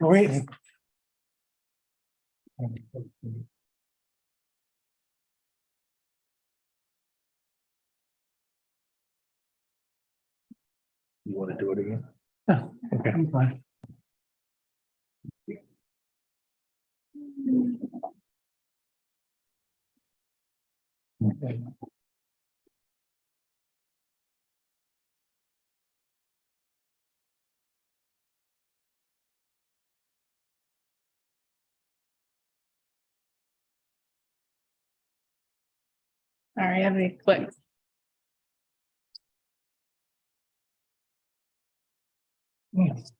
Wait. You want to do it again? No, okay, I'm fine. Okay. All right, have any clicks? Yes.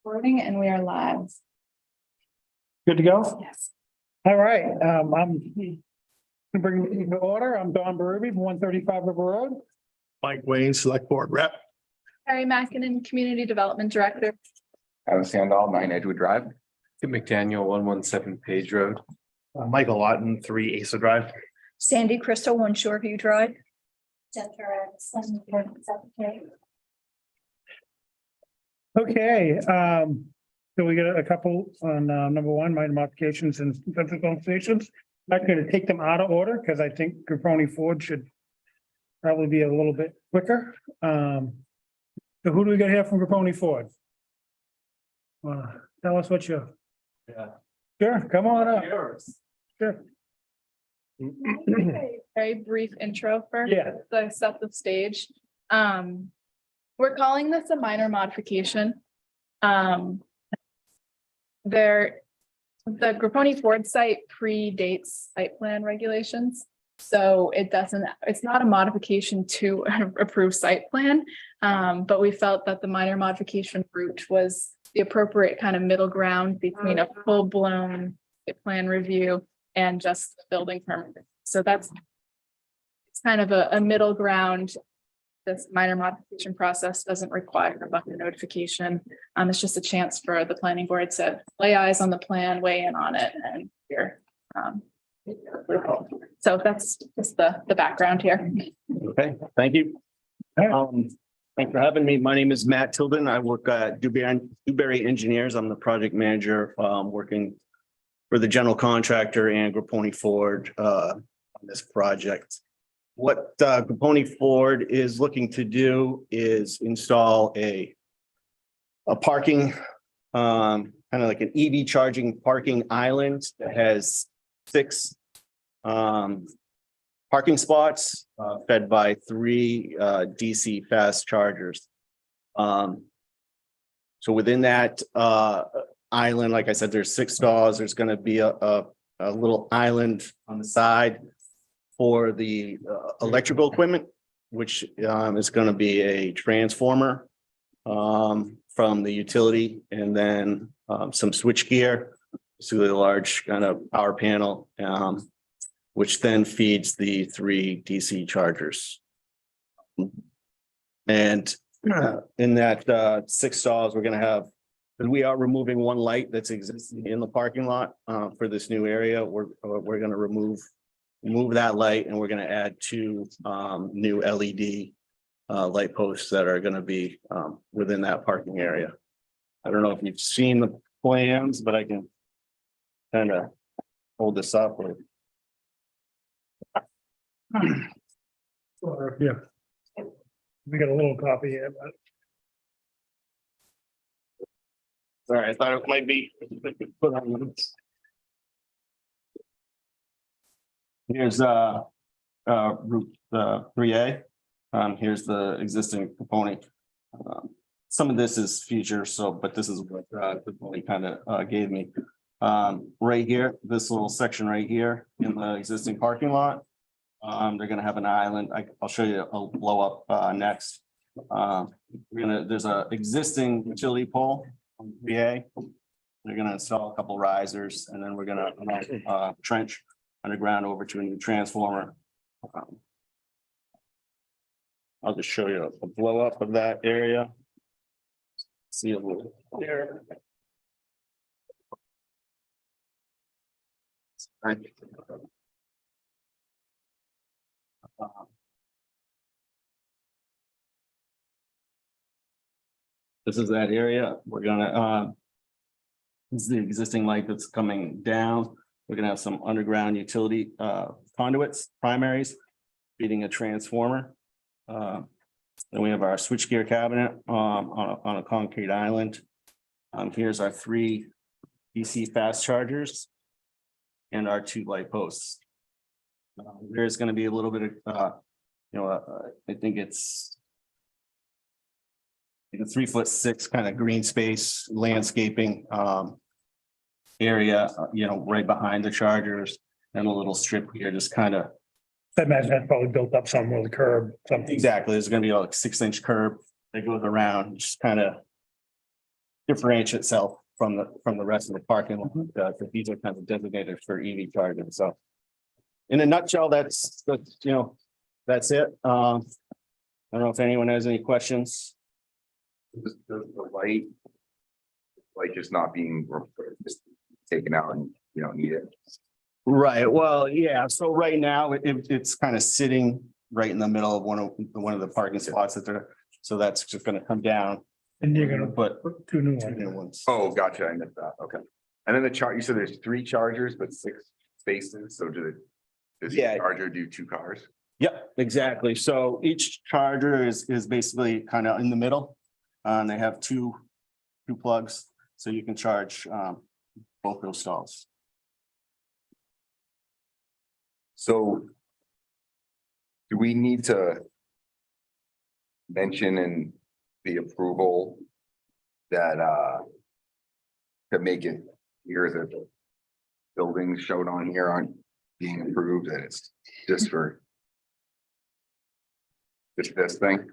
Recording and we are live. Good to go? Yes. All right, I'm gonna bring it to order. I'm Don Berube, 135 River Road. Mike Wayne, Select Board Rep. Harry Mackinnon, Community Development Director. Adam Sandall, 9 Edgewood Drive. Tim McDaniel, 117 Page Road. Michael Lawton, 3 Asa Drive. Sandy Crystal, One Shoreview Drive. Okay, so we got a couple on number one, minor modifications and central zone stations. Not gonna take them out of order because I think Grapponi Ford should probably be a little bit quicker. So who do we got here from Grapponi Ford? Tell us what you. Yeah. Sure, come on up. Sure. Very brief intro first. Yeah. To set the stage. We're calling this a minor modification. The Grapponi Ford site predates site plan regulations. So it's not a modification to an approved site plan. But we felt that the minor modification route was the appropriate kind of middle ground between a full-blown site plan review and just the building permit. So it's kind of a middle ground. This minor modification process doesn't require a buffer notification. It's just a chance for the planning board to lay eyes on the plan, weigh in on it, and hear. So that's just the background here. Okay, thank you. Thanks for having me. My name is Matt Tilden. I work at Dewberry Engineers. I'm the project manager, working for the general contractor and Grapponi Ford on this project. What Grapponi Ford is looking to do is install a parking, kind of like an EV charging parking island that has 6 parking spots fed by 3 DC fast chargers. So within that island, like I said, there's 6 stalls. There's going to be a little island on the side for the electrical equipment, which is going to be a transformer from the utility, and then some switch gear, so a large kind of power panel, which then feeds the 3 DC chargers. And in that 6 stalls, we're going to have, we are removing 1 light that's existing in the parking lot for this new area. We're going to remove that light, and we're going to add 2 new LED light posts that are going to be within that parking area. I don't know if you've seen the plans, but I can kind of hold this up. Yeah. We got a little copy here, but. Sorry, I thought it might be. Here's route 3A. Here's the existing component. Some of this is future, but this is what Grapponi kind of gave me. Right here, this little section right here in the existing parking lot. They're gonna have an island. I'll show you a blow up next. There's a existing utility pole on 3A. They're gonna install a couple risers, and then we're gonna trench underground over to a new transformer. I'll just show you a blow up of that area. See a little there. This is that area. We're gonna, this is the existing light that's coming down. We're gonna have some underground utility conduits, primaries, feeding a transformer. Then we have our switchgear cabinet on a concrete island. Here's our 3 DC fast chargers and our 2 light posts. There's gonna be a little bit of, I think it's a 3'6" kind of green space landscaping area, right behind the chargers, and a little strip here, just kind of. I imagine that's probably built up somewhere with a curb, something. Exactly, there's gonna be a 6-inch curb that goes around, just kind of differentiate itself from the rest of the parking lot. Because these are kind of designated for EV charging, so. In a nutshell, that's it. I don't know if anyone has any questions. The light just not being just taken out and you don't need it. Right, well, yeah, so right now it's kind of sitting right in the middle of one of the parking spots that they're, so that's just gonna come down. And you're gonna But put 2 new two new ones. ones. Oh, gotcha, I missed that, okay. And then you said there's 3 chargers, but 6 spaces, so does each Yeah. charger do 2 cars? Yep, exactly. So each charger is basically kind of in the middle. And they have two plugs, so you can charge both those stalls. So do we need to mention in the approval that to make it clear that the buildings shown on here aren't being approved, that it's just for just this thing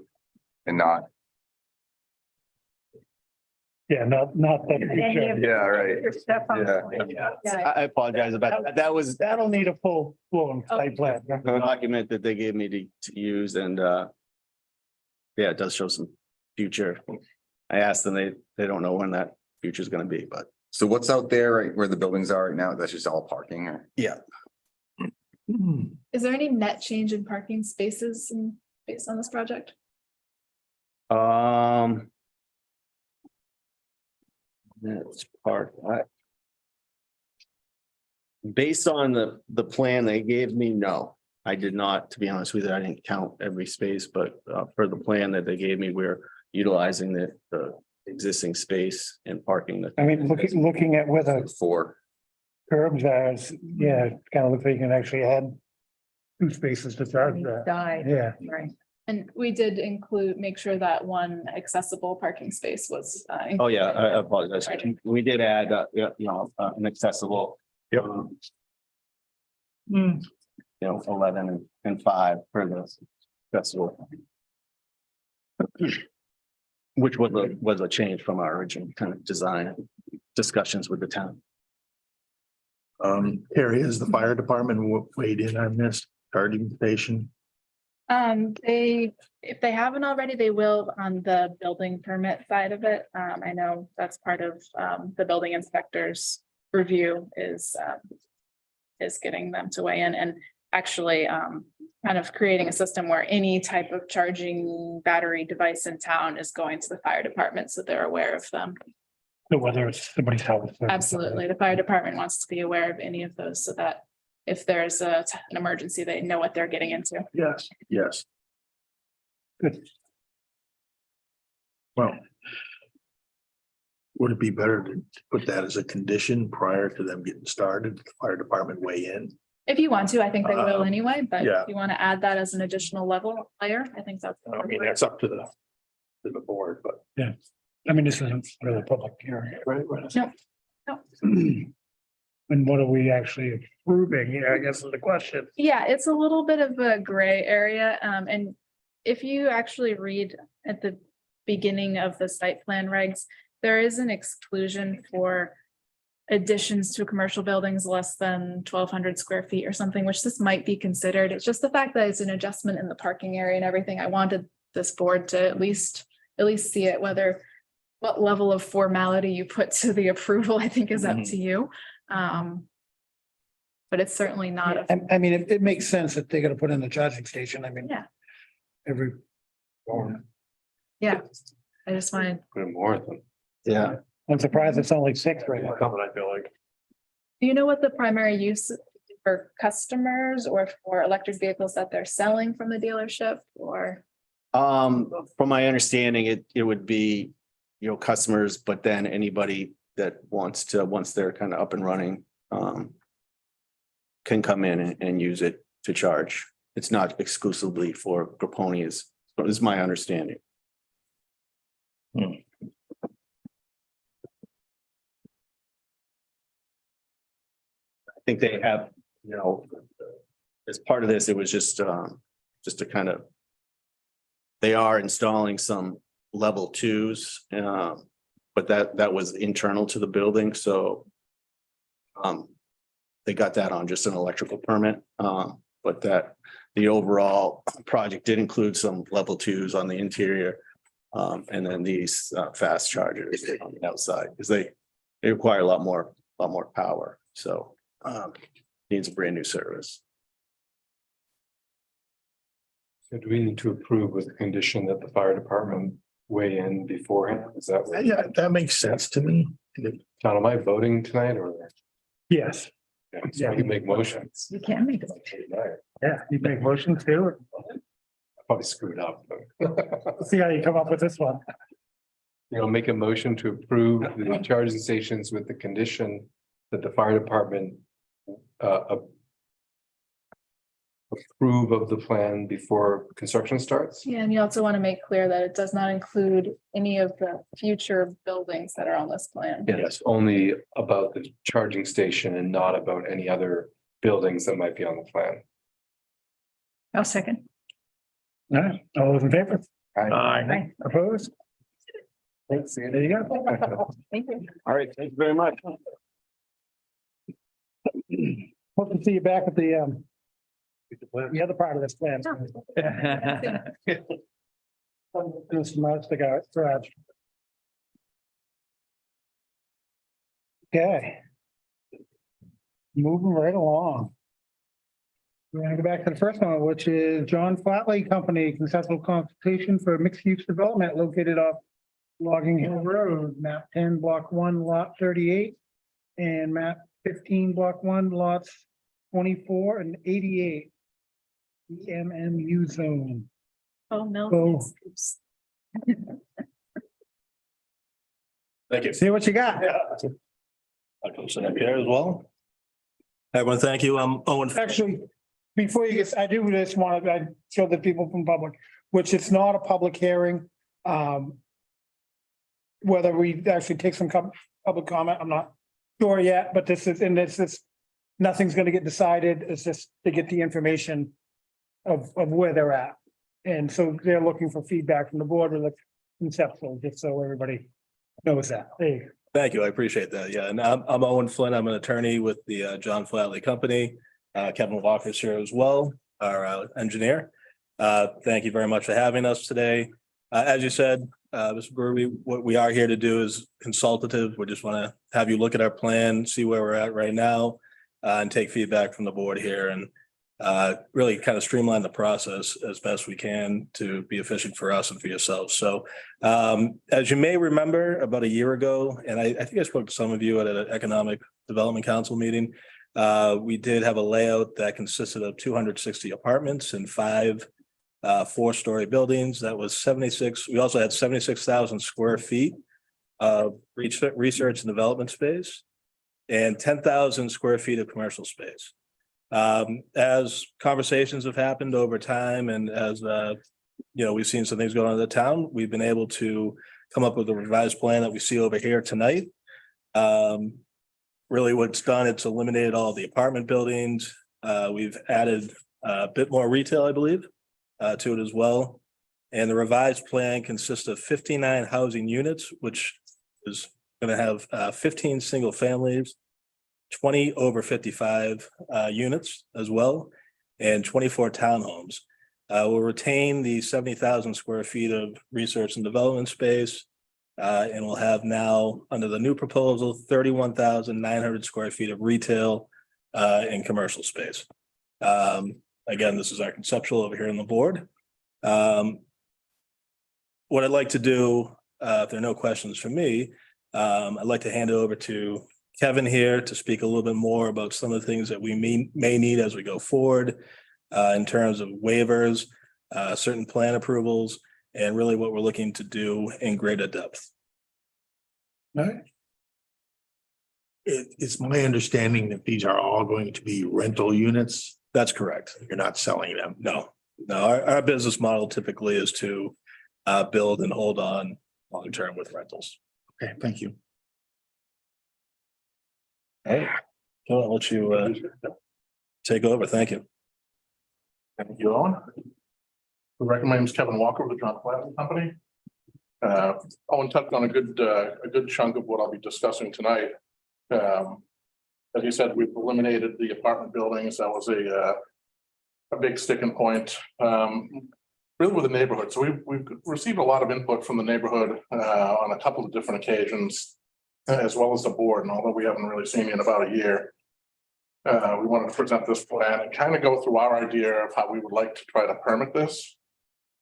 and not, Yeah, not that. yeah, right. Your stuff on. Yeah. I apologize about that. That was That'll need a full blown site plan. the document that they gave me to use, and yeah, it does show some future. I asked them, they don't know when that future is gonna be, but So what's out there, right where the buildings are right now? That's just all parking or? yeah. Is there any net change in parking spaces based on this project? That's part. Based on the plan they gave me, no, I did not, to be honest with you, I didn't count every space, but for the plan that they gave me, we're utilizing the existing space and parking that. I mean, looking at where the 4. curbs are, yeah, kind of looks like you can actually add 2 spaces to charge that. Died, Yeah, right. And we did make sure that one accessible parking space was. Oh, yeah, I apologize. We did add, an accessible. Yep. 11 and 5 for the festival. Which was a change from our original kind of design discussions with the town. Harry, has the fire department weighed in on this charging station? If they haven't already, they will on the building permit side of it. I know that's part of the building inspector's review is getting them to weigh in and actually kind of creating a system where any type of charging battery device in town is going to the fire department, so they're aware of them. so whether it's somebody's house. or- Absolutely. The fire department wants to be aware of any of those so that if there's an emergency, they know what they're getting into. Yes, yes. Good. Well. Would it be better to put that as a condition prior to them getting started, the fire department weigh in? If you want to, I think they will anyway, but yeah. if you want to add that as an additional layer, I think that's. I mean, that's up to the board, but. I mean, this isn't really a public hearing, right? No, no. And what are we actually approving here, I guess is the question. Yeah, it's a little bit of a gray area. And if you actually read at the beginning of the site plan regs, there is an exclusion for additions to commercial buildings less than 1,200 square feet or something, which this might be considered. It's just the fact that it's an adjustment in the parking area and everything. I wanted this board to at least see it, what level of formality you put to the approval, I think is up to you. but it's certainly not. a I mean, it makes sense that they're gonna put in a charging station. I mean. Yeah. Every. Yeah, I just wanted, Put in more of them. Yeah. I'm surprised it's only 6 right now. Coming, I feel like. do you know what the primary use for customers or for electric vehicles that they're selling from the dealership or? From my understanding, it would be, customers, but then anybody that wants to, once they're kind of up and running, can come in and use it to charge. It's not exclusively for Grapponi is my understanding. I think they have, as part of this, it was just to kind of. They are installing some level 2s, but that was internal to the building, so. They got that on just an electrical permit, but the overall project did include some level 2s on the interior. And then these fast chargers on the outside, because they require a lot more power, so needs a brand new service. So do we need to approve with the condition that the fire department weigh in beforehand? Is that what? Yeah, that makes sense to me. John, am I voting tonight or? Yes, Yeah, so I can make motions. You can make it. yeah, you make motions too. I probably screwed up. but, See how you come up with this one. Make a motion to approve the charging stations with the condition that the fire department approve of the plan before construction starts. Yeah, and you also want to make clear that it does not include any of the future buildings that are on this plan. Yes, only about the charging station and not about any other buildings that might be on the plan. I'll second. All right, all those in favor? Aye. Opposed? Thanks, there you go. Thank you. All right, thank you very much. Hope to see you back at the other part of this plan. There's some other garage. Okay. Moving right along. We're gonna go back to the first one, which is John Flatley Company, conceptual consultation for mixed-use development located off Logging Hill Road, map 10, block 1, lot 38, and map 15, block 1, lots 24 and 88. EMMU zone. Oh, no. Oh. Thank you. See what you got. I'll go sit up here as well. Everyone, thank you. I'm Owen. Actually, before you get, I do just want to show the people from public, which it's not a public hearing. Whether we actually take some public comment, I'm not sure yet, but this is, nothing's gonna get decided. It's just to get the information of where they're at. And so they're looking for feedback from the board with the conceptual, just so everybody knows that. There you go. Thank you. I appreciate that. Yeah, and I'm Owen Flynn. I'm an attorney with the John Flatley Company. Kevin Walker's here as well, our engineer. Thank you very much for having us today. As you said, Mr. Brewery, what we are here to do is consultative. We just want to have you look at our plan, see where we're at right now, and take feedback from the board here and really kind of streamline the process as best we can to be efficient for us and for yourselves. So as you may remember, about a year ago, and I think I spoke to some of you at an Economic Development Council meeting, we did have a layout that consisted of 260 apartments and 5 4-story buildings. That was 76. We also had 76,000 square feet of research and development space and 10,000 square feet of commercial space. As conversations have happened over time and as we've seen some things going on in the town, we've been able to come up with a revised plan that we see over here tonight. Really what it's done, it's eliminated all the apartment buildings. We've added a bit more retail, I believe, to it as well. And the revised plan consists of 59 housing units, which is going to have 15 single families, 20 over 55 units as well, and 24 townhomes. We'll retain the 70,000 square feet of research and development space. And we'll have now, under the new proposal, 31,900 square feet of retail in commercial space. Again, this is our conceptual over here on the board. What I'd like to do, if there are no questions from me, I'd like to hand it over to Kevin here to speak a little bit more about some of the things that we may need as we go forward in terms of waivers, certain plan approvals, and really what we're looking to do in greater depth. All right. It's my understanding that these are all going to be rental units. That's correct. You're not selling them. No, our business model typically is to build and hold on long-term with rentals. Okay, thank you. All right. I'll let you take over. Thank you. Thank you, Owen. The recommend is Kevin Walker with the John Flatley Company. Owen touched on a good chunk of what I'll be discussing tonight. As you said, we've eliminated the apartment buildings. That was a big sticking point, really with the neighborhood. So we've received a lot of input from the neighborhood on a couple of different occasions, as well as the board. And although we haven't really seen you in about a year, we wanted to present this plan and kind of go through our idea of how we would like to try to permit this.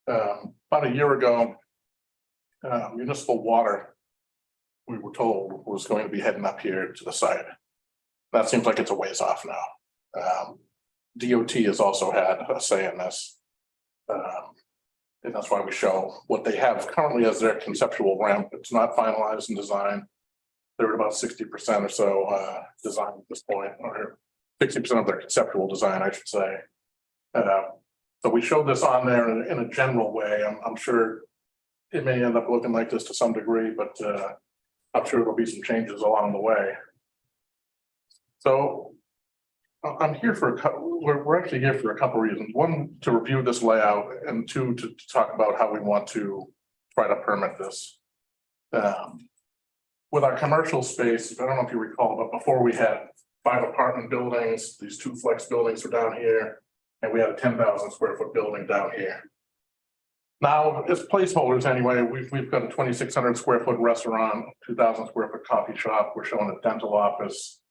About a year ago, municipal water, we were told, was going to be heading up here to the site. That seems like it's a ways off now. DOT has also had a say in this. And that's why we show what they have currently as their conceptual ramp. It's not finalized in design. They're at about 60% or so design at this point, or 60% of their conceptual design, I should say. So we showed this on there in a general way. I'm sure it may end up looking like this to some degree, but I'm sure there'll be some changes along the way. So I'm here for we're actually here for a couple of reasons. One, to review this layout, and two, to talk about how we want to try to permit this. With our commercial space, I don't know if you recall, but before we had 5 apartment buildings, these 2 flex buildings were down here, and we had a 10,000 square foot building down here. Now, as placeholders anyway, we've got a 2,600 square foot restaurant, 2,000 square foot coffee shop. We're showing a dental office,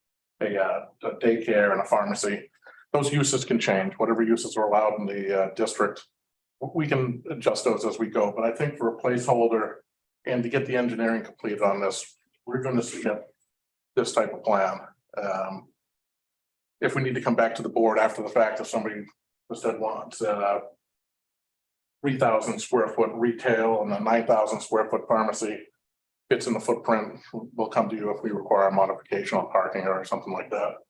a daycare, and a pharmacy. Those uses can change. Whatever uses are allowed in the district, we can adjust those as we go. But I think for a placeholder and to get the engineering completed on this, we're going to submit this type of plan. If we need to come back to the board after the fact, if somebody instead wants 3,000 square foot retail and a 9,000 square foot pharmacy fits in the footprint, we'll come to you if we require a modification on parking or something like that.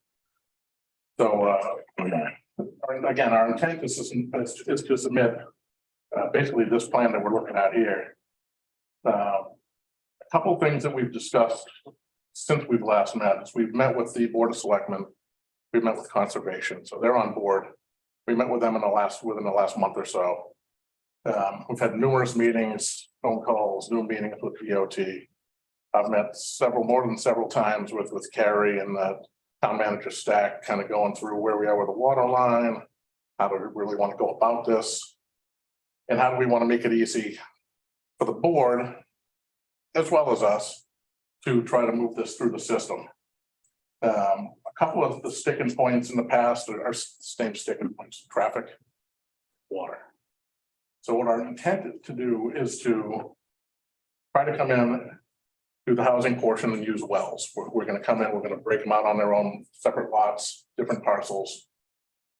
So again, our intent is to submit basically this plan that we're looking at here. A couple of things that we've discussed since we've last met is we've met with the Board of Selectmen, we've met with Conservation, so they're on board. We met with them within the last month or so. We've had numerous meetings, phone calls, Zoom meetings with DOT. I've met more than several times with Carrie and the town manager Stack, kind of going through where we are with the water line, how do we really want to go about this, and how do we want to make it easy for the board, as well as us, to try to move this through the system. A couple of the sticking points in the past are same sticking points: traffic, water. So what our intent to do is to try to come in, do the housing portion and use wells. We're going to come in, we're going to break them out on their own separate lots, different parcels,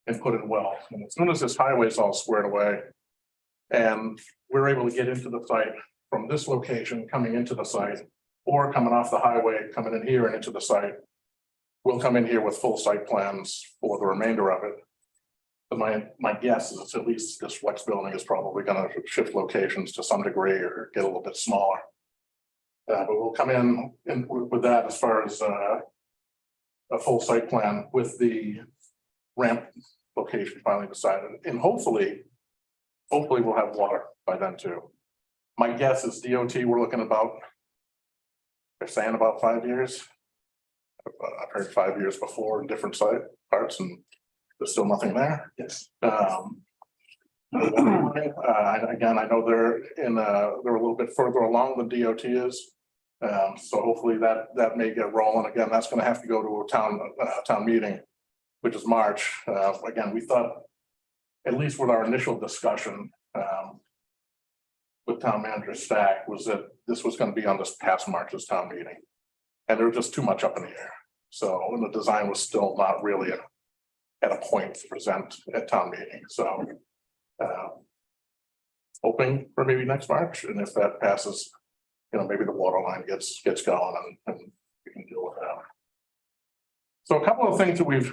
and put in wells. And as soon as this highway is all squared away and we're able to get into the site from this location, coming into the site, or coming off the highway, coming in here and into the site, we'll come in here with full site plans for the remainder of it. But my guess is at least this flex building is probably going to shift locations to some degree or get a little bit smaller. But we'll come in with that as far as a full site plan with the ramp location finally decided. And hopefully we'll have water by then too. My guess is DOT, we're looking about, they're saying about 5 years. I've heard 5 years before in different site parts, and there's still nothing there. Yes. Again, I know they're a little bit further along than DOT is. So hopefully that may get rolling. Again, that's going to have to go to a town meeting which is March. Again, we thought, at least with our initial discussion, with town manager Stack, was that this was gonna be on this past March's town meeting. And there was just too much up in the air. So, and the design was still not really at a point to present at town meeting, so. Hoping for maybe next March, and if that passes, maybe the water line gets going and we can deal with that. So a couple of things that we've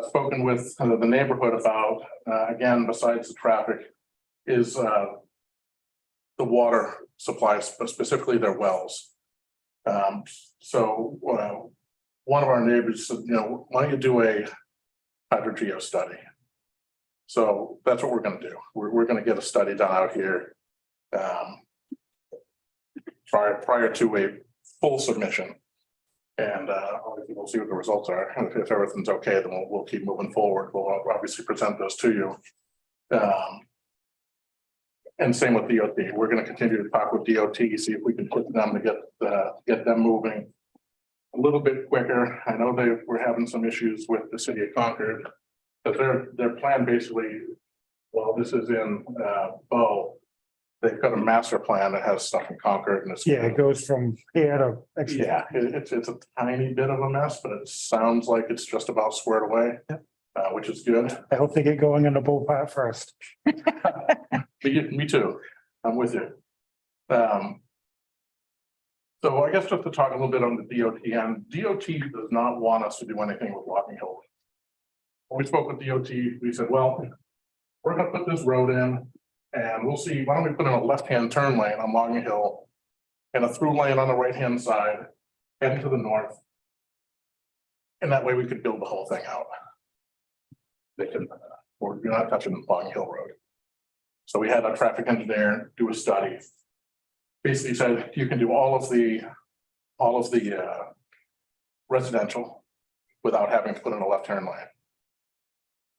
spoken with the neighborhood about, again, besides the traffic, is the water supplies, but specifically their wells. So one of our neighbors said, why don't you do a hydrogeo study? So that's what we're gonna do. We're gonna get a study done out here. Prior to a full submission. And obviously we'll see what the results are. And if everything's okay, then we'll keep moving forward. We'll obviously present those to you. And same with DOT. We're gonna continue to talk with DOT, see if we can put them to get them moving a little bit quicker. I know we're having some issues with the city of Concord. Because their plan basically, well, this is in Bow. They've got a master plan that has stuff in Concord and it's. Yeah, it goes from here to. Yeah, it's a tiny bit of a mess, but it sounds like it's just about squared away. Which is good. I hope they get going on the bull part first. Me too. I'm with you. So I guess just to talk a little bit on the DOT end, DOT does not want us to do anything with Walking Hill. When we spoke with DOT, we said, well, we're gonna put this road in and we'll see, why don't we put in a left-hand turn lane on Logging Hill and a through lane on the right-hand side, heading to the north. And that way we could build the whole thing out. They can, we're not touching Logging Hill Road. So we had a traffic engineer do a study. Basically said you can do all of the residential without having to put in a left turn lane.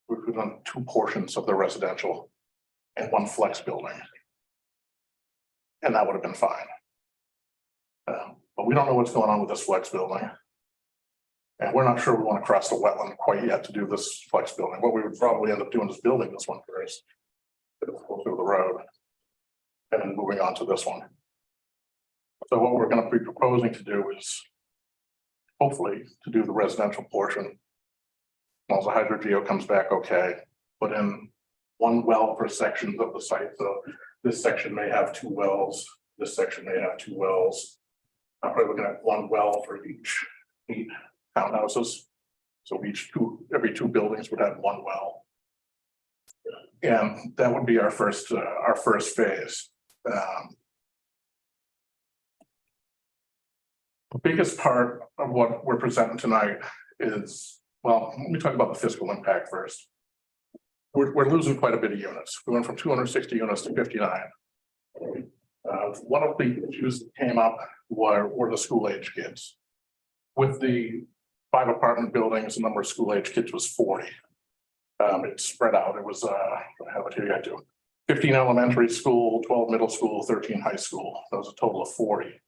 We've done 2 portions of the residential and 1 flex building. And that would have been fine. But we don't know what's going on with this flex building. And we're not sure we want to cross the wetland quite yet to do this flex building. What we would probably end up doing is building this one first. Go through the road. And then moving on to this one. So what we're going to be proposing to do is hopefully to do the residential portion. Once the hydrogeo comes back, okay, put in 1 well per section of the site. So this section may have 2 wells. This section may have 2 wells. I'm probably looking at 1 well for each 8 townhouses. So every 2 buildings would have 1 well. And that would be our first phase. The biggest part of what we're presenting tonight is, well, let me talk about the fiscal impact first. We're losing quite a bit of units. We went from 260 units to 59. One of the issues that came up were the school age kids. With the 5 apartment buildings, the number of school age kids was 40. It's spread out. It was, I have it here, I do. 15 elementary school, 12 middle school, 13 high school. That was a total of 40.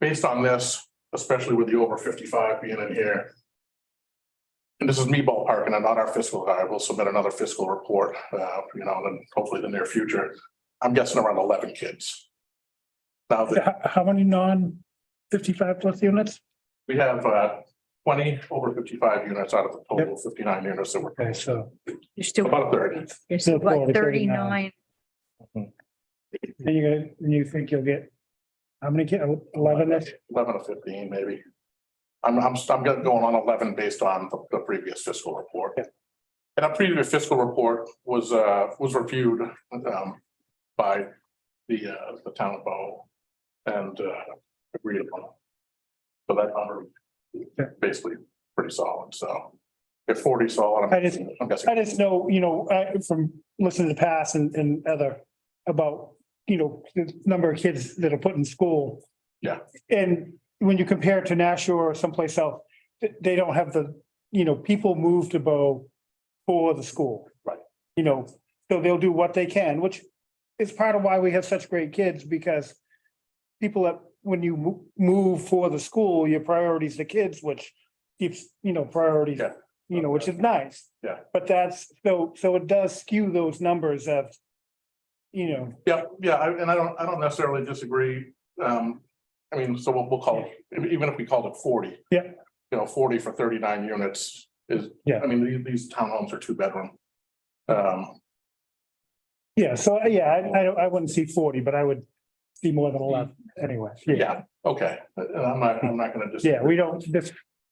Based on this, especially with the over 55 being in here, and this is me ballparking and not our fiscal guy, we'll submit another fiscal report, and then hopefully the near future. I'm guessing around 11 kids. Now, How many non-55 plus units? we have 20 over 55 units out of the total 59 units that were. Okay, so. You're still, About 30. you're still Still like 39. 39. And you think you'll get, how many kids, 11-ish? 11 to 15, maybe. I'm going on 11 based on the previous fiscal report. And our previous fiscal report was reviewed by the town of Bow and agreed upon. So that number is basically pretty solid. So if 40 solid, I just know, from listening to past and other about, the number of kids that are put in school. Yeah. And when you compare it to Nashua or someplace else, they don't have the, people move to Bow for the school. Right. So they'll do what they can, which is part of why we have such great kids, because people that, when you move for the school, your priorities the kids, which keeps, priorities which is nice. Yeah. But that's, so it does skew those numbers of, Yeah, I don't necessarily disagree. I mean, so we'll call it, even if we called it 40. Yeah. 40 for 39 units is, Yeah. I mean, these townhomes are 2-bedroom. yeah, so, I wouldn't see 40, but I would see more than 11 anyway. Yeah, okay, I'm not gonna disagree. Yeah, we don't,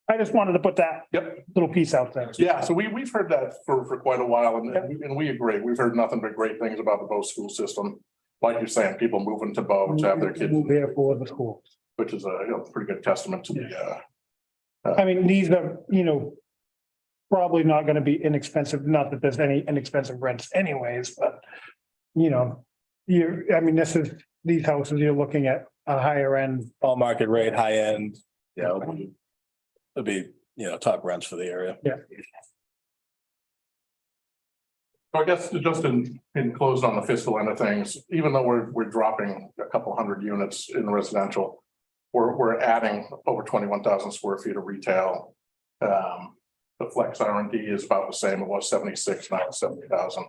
I just wanted to put that Yep, little piece out there. yeah, so we've heard that for quite a while, and we agree, we've heard nothing but great things about the Bow school system. Like you're saying, people moving to Bow to have their kids, Move here for the school. which is a pretty good testament to the I mean, these are, probably not gonna be inexpensive, not that there's any inexpensive rents anyways, but. These houses, you're looking at a higher end. All market rate, high end, it'll be, top rents for the area. So I guess just in closing on the fiscal end of things, even though we're dropping a couple hundred units in residential, we're adding over 21,000 square feet of retail. The flex R&D is about the same. It was 76, now it's 70,000.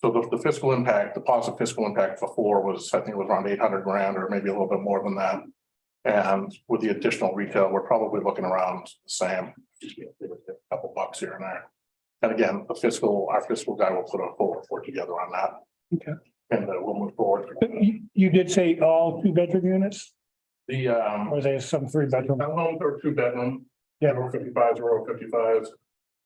So the fiscal impact, the positive fiscal impact before was, I think it was around 800 grand or maybe a little bit more than that. And with the additional retail, we're probably looking around the same, a couple bucks here and there. And again, our fiscal guy will put a full report together on that. Okay. And we'll move forward. You did say all 2-bedroom units, The or there's some 3-bedroom? townhomes are 2-bedroom. Yeah. Row 55s, row 55s.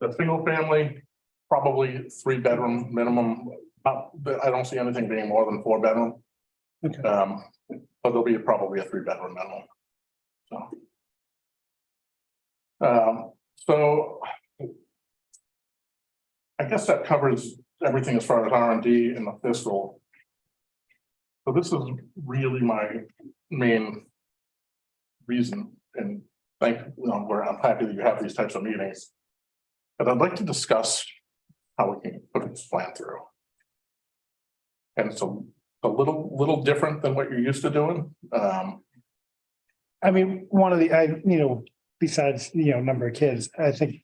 The single family, probably 3-bedroom minimum. But I don't see anything being more than 4-bedroom. Okay. But there'll be probably a 3-bedroom minimum. So I guess that covers everything as far as R&D and the fiscal. So this is really my main reason, and I'm happy that you have these types of meetings. But I'd like to discuss how we can put this plan through. And so a little different than what you're used to doing. I mean, one of the, besides, number of kids, I think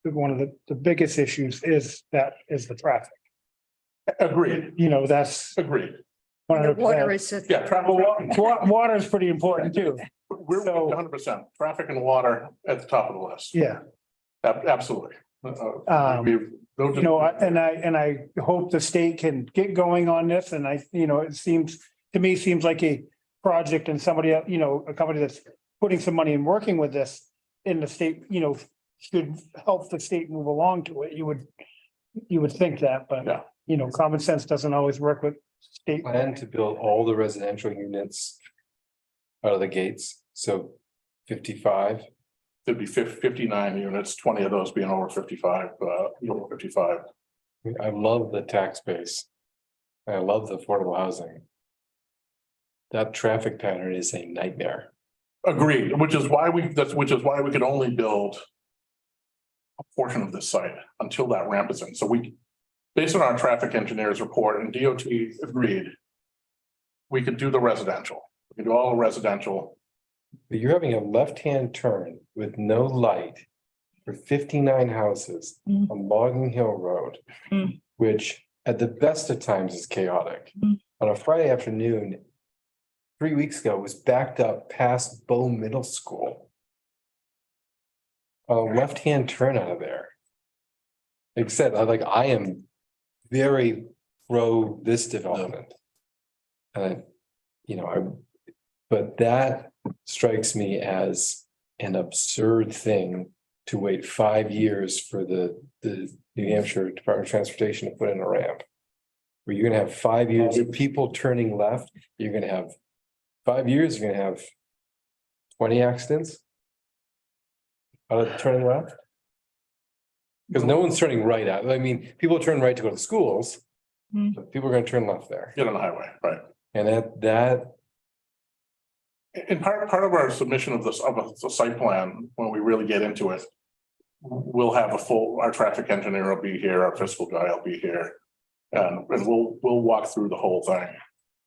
one of the biggest issues is the traffic. Agreed, That's agreed. The water 100%. is. Yeah, traffic. Water is pretty important too. We're So- 100%. Traffic and water at the top of the list. Yeah. Absolutely. Those are- And I hope the state can get going on this, and it seems like a project and somebody, a company that's putting some money and working with this in the state, should help the state move along to it. You would think that, but, Yeah. common sense doesn't always work with state. Plan to build all the residential units out of the gates, so 55. There'd be 59 units, 20 of those being over 55, over 55. I love the tax base. I love the affordable housing. That traffic pattern is a nightmare. Agreed, which is why we could only build a portion of this site until that ramp is in. So based on our traffic engineer's report, and DOT agreed, we could do the residential. We could do all the residential. But you're having a left-hand turn with no light for 59 houses on Logging Hill Road, which at the best of times is chaotic. On a Friday afternoon, 3 weeks ago, was backed up past Bow Middle School. A left-hand turn out of there. Like I said, I am very pro this development. But that strikes me as an absurd thing to wait 5 years for the New Hampshire Department of Transportation to put in a ramp. Where you're gonna have 5 years of people turning left, you're gonna have 5 years, you're gonna have 20 accidents. Out of turning left. Because no one's turning right out. I mean, people turn right to go to schools. But people are gonna turn left there. Get on the highway, right? And that And part of our submission of the site plan, when we really get into it, we'll have our traffic engineer will be here, our fiscal guy will be here. And we'll walk through the whole thing.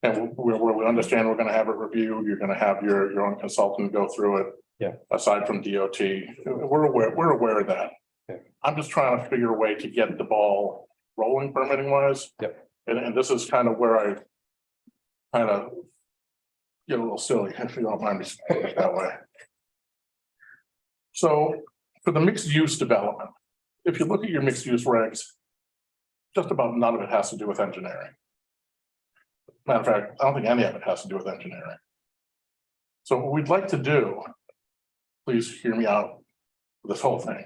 And where we understand we're gonna have it reviewed, you're gonna have your own consultant go through it. Yeah. Aside from DOT, we're aware of that. Yeah. I'm just trying to figure a way to get the ball rolling permitting wise. Yep. And this is kind of where I kind of get a little silly, if you don't mind me saying it that way. So for the mixed use development, if you look at your mixed use regs, just about none of it has to do with engineering. Matter of fact, I don't think any of it has to do with engineering. So what we'd like to do, please hear me out for this whole thing.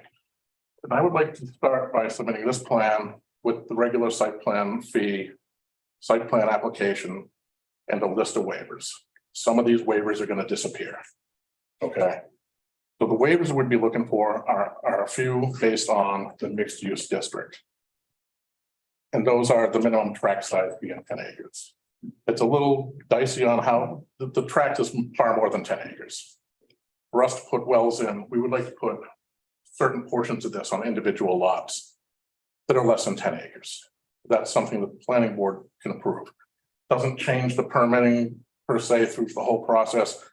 And I would like to start by submitting this plan with the regular site plan fee, site plan application, and a list of waivers. Some of these waivers are going to disappear. Okay. So the waivers we'd be looking for are a few based on the mixed use district. And those are the minimum tract size being 10 acres. It's a little dicey on how the tract is far more than 10 acres. For us to put wells in, we would like to put certain portions of this on individual lots that are less than 10 acres. That's something that the planning board can approve. Doesn't change the permitting per se through the whole process.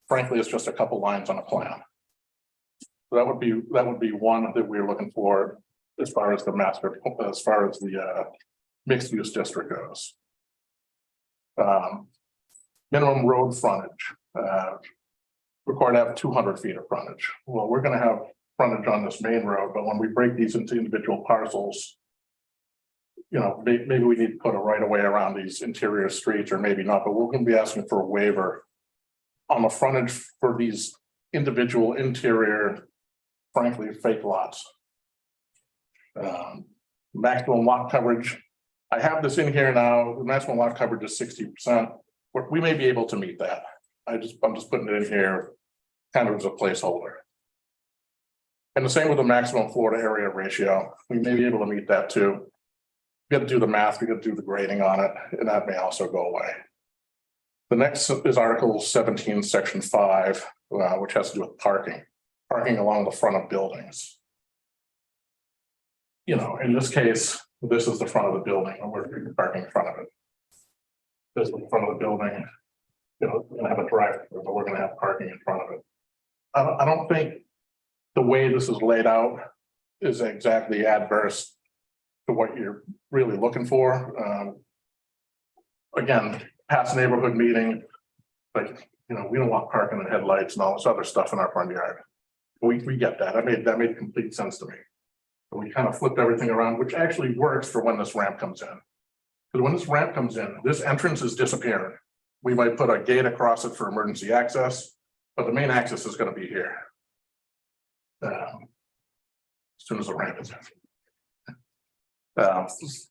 Frankly, it's just a couple lines on a plan. So that would be one that we're looking for as far as the mixed use district goes. Minimum road frontage, required to have 200 feet of frontage. Well, we're going to have frontage on this main road, but when we break these into individual parcels, you know, maybe we need to put a right of way around these interior streets, or maybe not, but we're going to be asking for a waiver on the frontage for these individual interior, frankly, fake lots. Maximum lot coverage. I have this in here now. The maximum lot coverage is 60%. We may be able to meet that. I'm just putting it in here kind of as a placeholder. And the same with the maximum floor to area ratio. We may be able to meet that too. We got to do the math, we got to do the grading on it, and that may also go away. The next is Article 17, Section 5, which has to do with parking along the front of buildings. You know, in this case, this is the front of the building, and we're parking in front of it. This is the front of the building. You know, we're gonna have a drive-through, but we're gonna have parking in front of it. I don't think the way this is laid out is exactly adverse to what you're really looking for. Again, past neighborhood meeting, like, you know, we don't want parking and headlights and all this other stuff in our front yard. We get that. That made complete sense to me. So we kind of flipped everything around, which actually works for when this ramp comes in. Because when this ramp comes in, this entrance is disappearing. We might put a gate across it for emergency access, but the main access is going to be here. As soon as the ramp is in.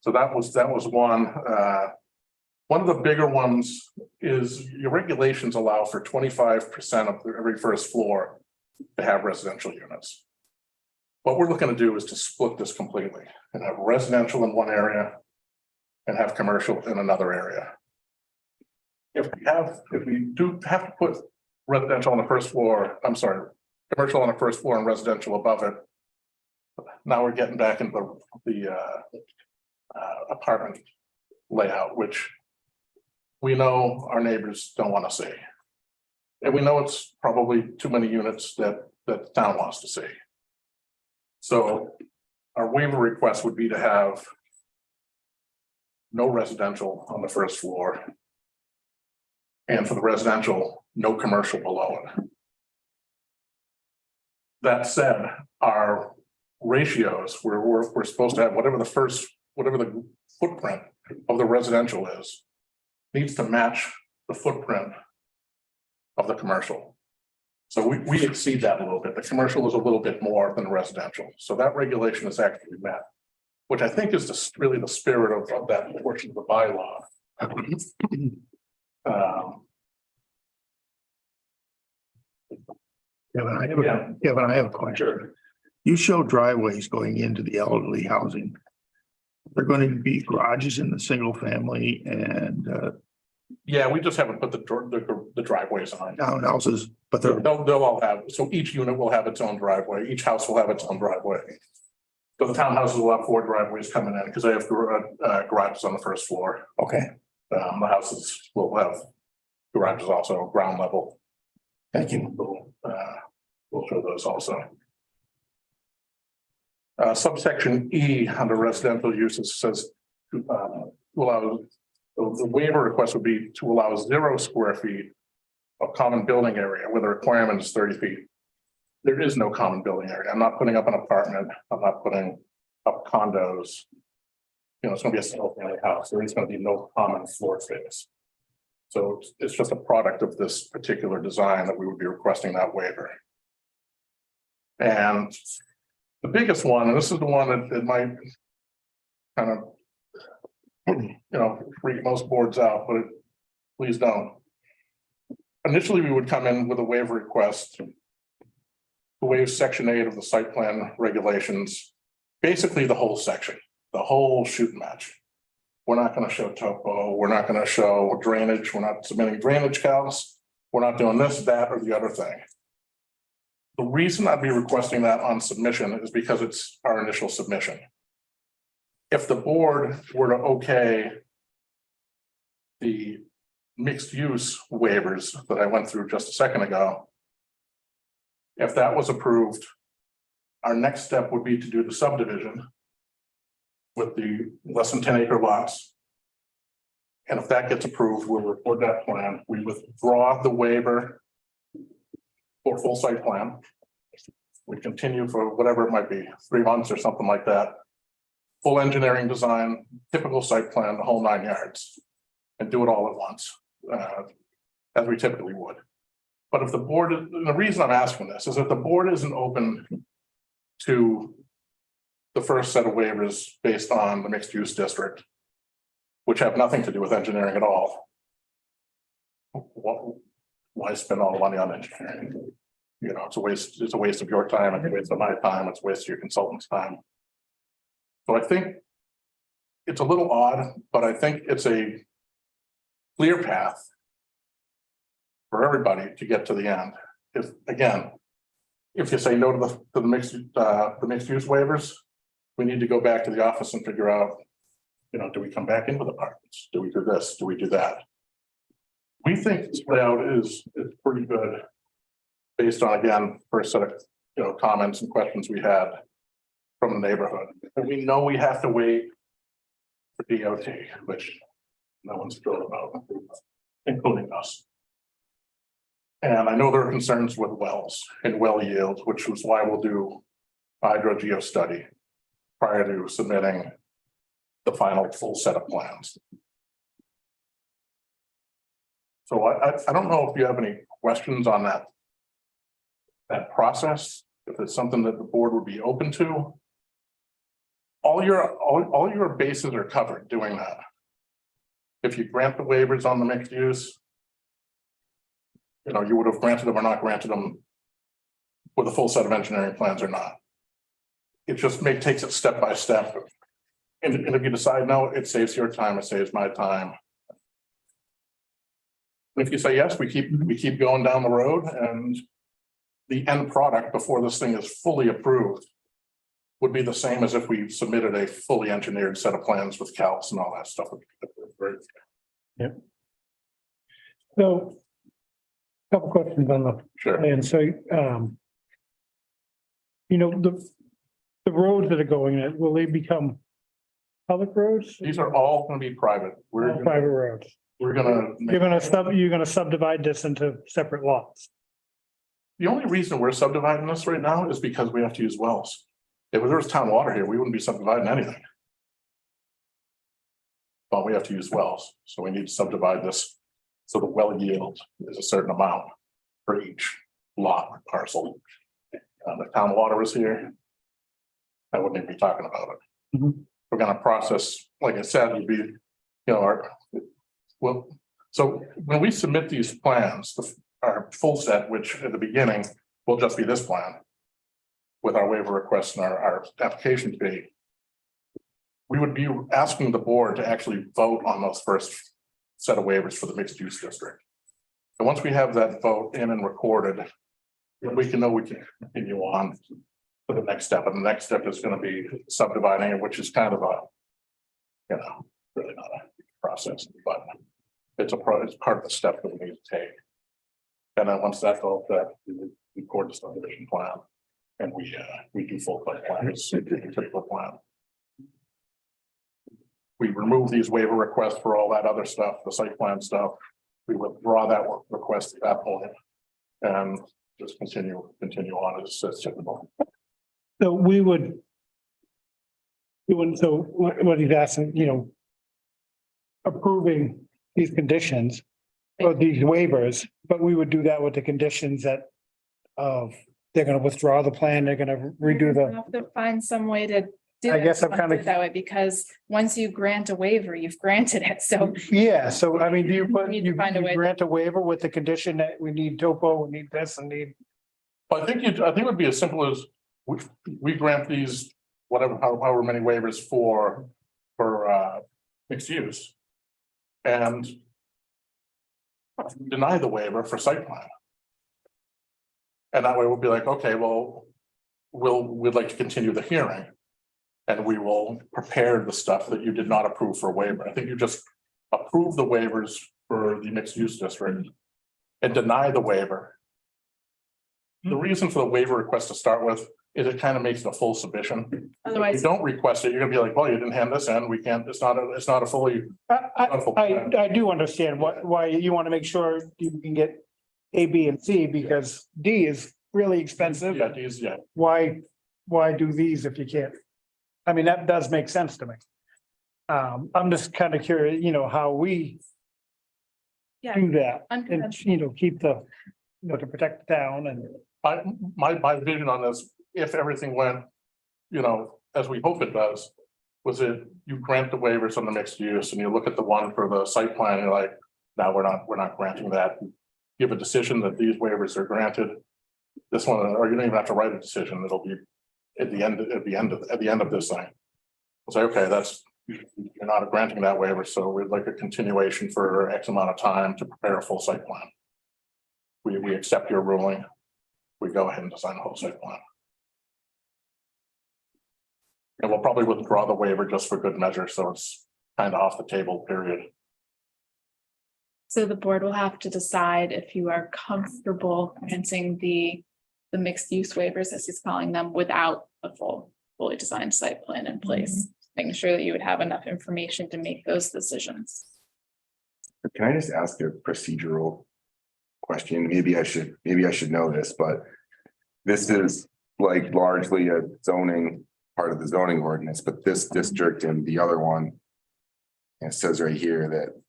So that was one. One of the bigger ones is your regulations allow for 25% of every first floor to have residential units. What we're looking to do is to split this completely and have residential in one area and have commercial in another area. If we do have to put residential on the first floor, commercial on the first floor and residential above it. Now we're getting back into the apartment layout, which we know our neighbors don't want to see. And we know it's probably too many units that the town wants to see. So our waiver request would be to have no residential on the first floor. And for the residential, no commercial below it. That said, our ratios, we're supposed to have whatever the footprint of the residential is, needs to match the footprint of the commercial. So we exceed that a little bit. The commercial is a little bit more than residential. So that regulation is actually met, which I think is really the spirit of that portion of the bylaw. Kevin, I have a question. Sure. You show driveways going into the elderly housing. They're going to be garages in the single family and Yeah, we just haven't put the driveways on. townhouses, but they're They'll all have, so each unit will have its own driveway, each house will have its own driveway. So the townhouses will have 4 driveways coming in because they have garages on the first floor. okay. The houses will have garages also ground level. Thank you. We'll show those also. Subsection E under residential uses says to allow, the waiver request would be to allow 0 square feet of common building area where the requirement is 30 feet. There is no common building area. I'm not putting up an apartment. I'm not putting up condos. You know, it's gonna be a single family house. There is gonna be no common floor space. So it's just a product of this particular design that we would be requesting that waiver. And the biggest one, and this is the one that might kind of, freak most boards out, but please don't. Initially, we would come in with a waiver request to waive section 8 of the site plan regulations, basically the whole section, the whole shoot and match. We're not going to show topo, we're not going to show drainage, we're not submitting drainage calcs, we're not doing this, that, or the other thing. The reason I'd be requesting that on submission is because it's our initial submission. If the board were to okay the mixed use waivers that I went through just a second ago, if that was approved, our next step would be to do the subdivision with the less than 10 acre lots. And if that gets approved, we'll record that plan. We withdraw the waiver for full site plan. We continue for whatever it might be, 3 months or something like that. Full engineering design, typical site plan, the whole 9 yards, and do it all at once, as we typically would. But if the board, the reason I'm asking this is if the board isn't open to the first set of waivers based on the mixed use district, which have nothing to do with engineering at all, why spend all the money on engineering? You know, it's a waste of your time, it's a waste of my time, it's a waste of your consultant's time. So I think it's a little odd, but I think it's a clear path for everybody to get to the end. If, again, if you say no to the mixed use waivers, we need to go back to the office and figure out, do we come back in with apartments? Do we do this? Do we do that? We think this layout is pretty good based on, again, first set of, comments and questions we had from the neighborhood. And we know we have to wait for DOT, which no one's thrilled about, including us. And I know there are concerns with wells and well yields, which was why we'll do hydrogeo study prior to submitting the final full set of plans. So I don't know if you have any questions on that process, if it's something that the board would be open to. All your bases are covered doing that. If you grant the waivers on the mixed use, you would have granted them or not granted them with a full set of engineering plans or not. It just takes it step by step. And if you decide no, it saves your time, it saves my time. If you say yes, we keep going down the road, and the end product before this thing is fully approved would be the same as if we submitted a fully engineered set of plans with calcs and all that stuff. Yep. So, couple questions on the Sure. plan. So, the roads that are going in, will they become public roads? These are all going to be private. All private roads. You're gonna subdivide this into separate lots. The only reason we're subdividing this right now is because we have to use wells. If there was town water here, we wouldn't be subdividing anything. But we have to use wells, so we need to subdivide this so the well yield is a certain amount for each lot or parcel. The town water is here. I wouldn't even be talking about it. Mhm. We're gonna process, like I said, would be, so when we submit these plans, our full set, which at the beginning will just be this plan with our waiver requests and our application fee, we would be asking the board to actually vote on those first set of waivers for the mixed use district. And once we have that vote in and recorded, then we can know we can continue on for the next step. And the next step is going to be subdividing it, which is kind of a, really not a process, but it's part of the step that we need to take. And then once that's all set, we would record the subdivision plan. And we do full site plans, typical plan. We remove these waiver requests for all that other stuff, the site plan stuff. We withdraw that request at that point. And just continue on as typical. So we would. So what he's asking, approving these conditions or these waivers, but we would do that with the conditions that they're gonna withdraw the plan, they're gonna redo We'll the, have to find some way to do I it guess I'm kinda- that way, because once you grant a waiver, you've granted it, so. yeah, so I mean, do you put, Need to you find a way. grant a waiver with the condition that we need topo, we need this and need. But I think it would be as simple as we grant these, however many waivers for mixed use. And deny the waiver for site plan. And that way we'll be like, okay, well, we'd like to continue the hearing. And we will prepare the stuff that you did not approve for waiver. I think you just approve the waivers for the mixed use district and deny the waiver. The reason for the waiver request to start with is it kind of makes it a full submission. If you Otherwise, don't request it, you're gonna be like, well, you didn't hand this in, we can't, it's not a fully. I do understand why you want to make sure you can get A, B, and C, because D is really expensive. Yeah, these, yeah, Why do these if you can't? I mean, that does make sense to me. I'm just kind of curious, how we yeah, do that and, unconventional. keep the, to protect the town and. my vision on this, if everything went, as we hope it does. Was it, you grant the waivers on the mixed use and you look at the one for the site plan, and you're like, no, we're not granting that. Give a decision that these waivers are granted. This one, or you don't even have to write a decision, it'll be at the end of this thing. We'll say, okay, you're not granting that waiver, so we'd like a continuation for X amount of time to prepare a full site plan. We accept your ruling. We go ahead and design the whole site plan. And we'll probably withdraw the waiver just for good measure, so it's kind of off the table, period. So the board will have to decide if you are comfortable granting the mixed use waivers, as he's calling them, without a fully designed site plan in place. Making sure that you would have enough information to make those decisions. Can I just ask a procedural question? Maybe I should know this, but this is like largely a zoning, part of the zoning ordinance, but this district and the other one. And it says right here that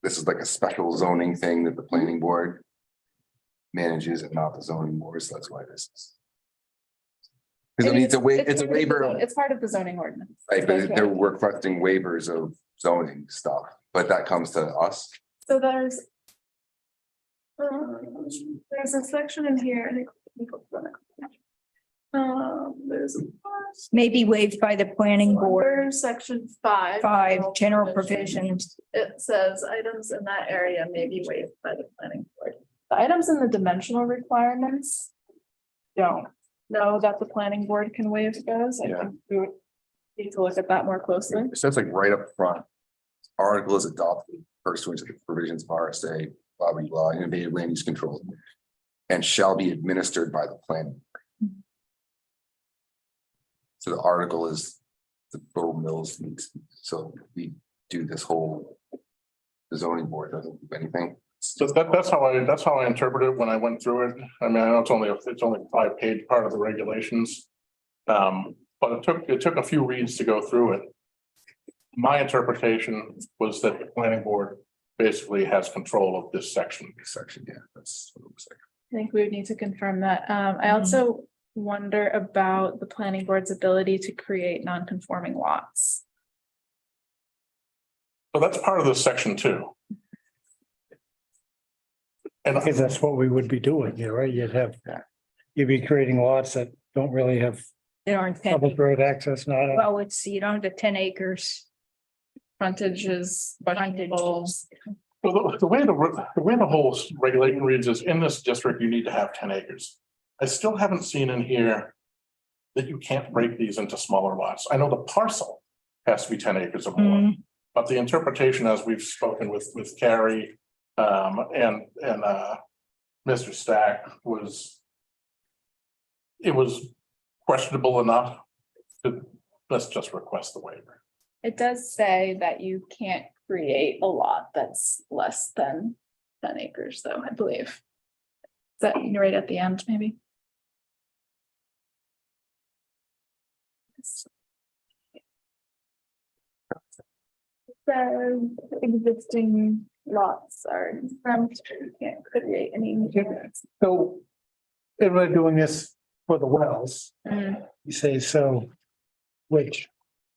this is like a special zoning thing that the planning board manages and not the zoning board, so that's why this is. Because I mean, it's a waiver, It's part of the zoning ordinance. right, but they're requesting waivers of zoning stuff, but that comes to us. So there's a section in here. There's May be waived by the planning board. section 5. 5, general provisions. It says items in that area may be waived by the planning board. The items in the dimensional requirements don't know that the planning board can waive those. I Yeah. think we would need to look at that more closely. It says like right up front. Article is adopted pursuant to the provisions of RSA, blah, blah, blah, innovative land use control. And shall be administered by the planning. board. So the article is the Bow Mills, so we do this whole. The zoning board doesn't do anything. So that's how I interpreted it when I went through it. I mean, I know it's only a 5-page part of the regulations. But it took a few reads to go through it. My interpretation was that the planning board basically has control of this section. Section, yeah, that's what it looks like. I think we would need to confirm that. I also wonder about the planning board's ability to create non-conforming lots. So that's part of this section too. And Because that's what we would be doing, right? You'd be creating lots that don't really have They aren't 10. public road access, not. Well, you don't have the 10 acres. Frontages, Frontage. questionables. well, the way the whole regulation reads is in this district, you need to have 10 acres. I still haven't seen in here that you can't break these into smaller lots. I know the parcel has to be 10 acres or more. But the interpretation, as we've spoken with Carrie, and Mr. Stack, was it was questionable enough to, let's just request the waiver. It does say that you can't create a lot that's less than 10 acres, though, I believe. Is that right at the end, maybe? So existing lots are exempt, you can't create any. units. So, if we're doing this for the wells, Mm. you say so, which,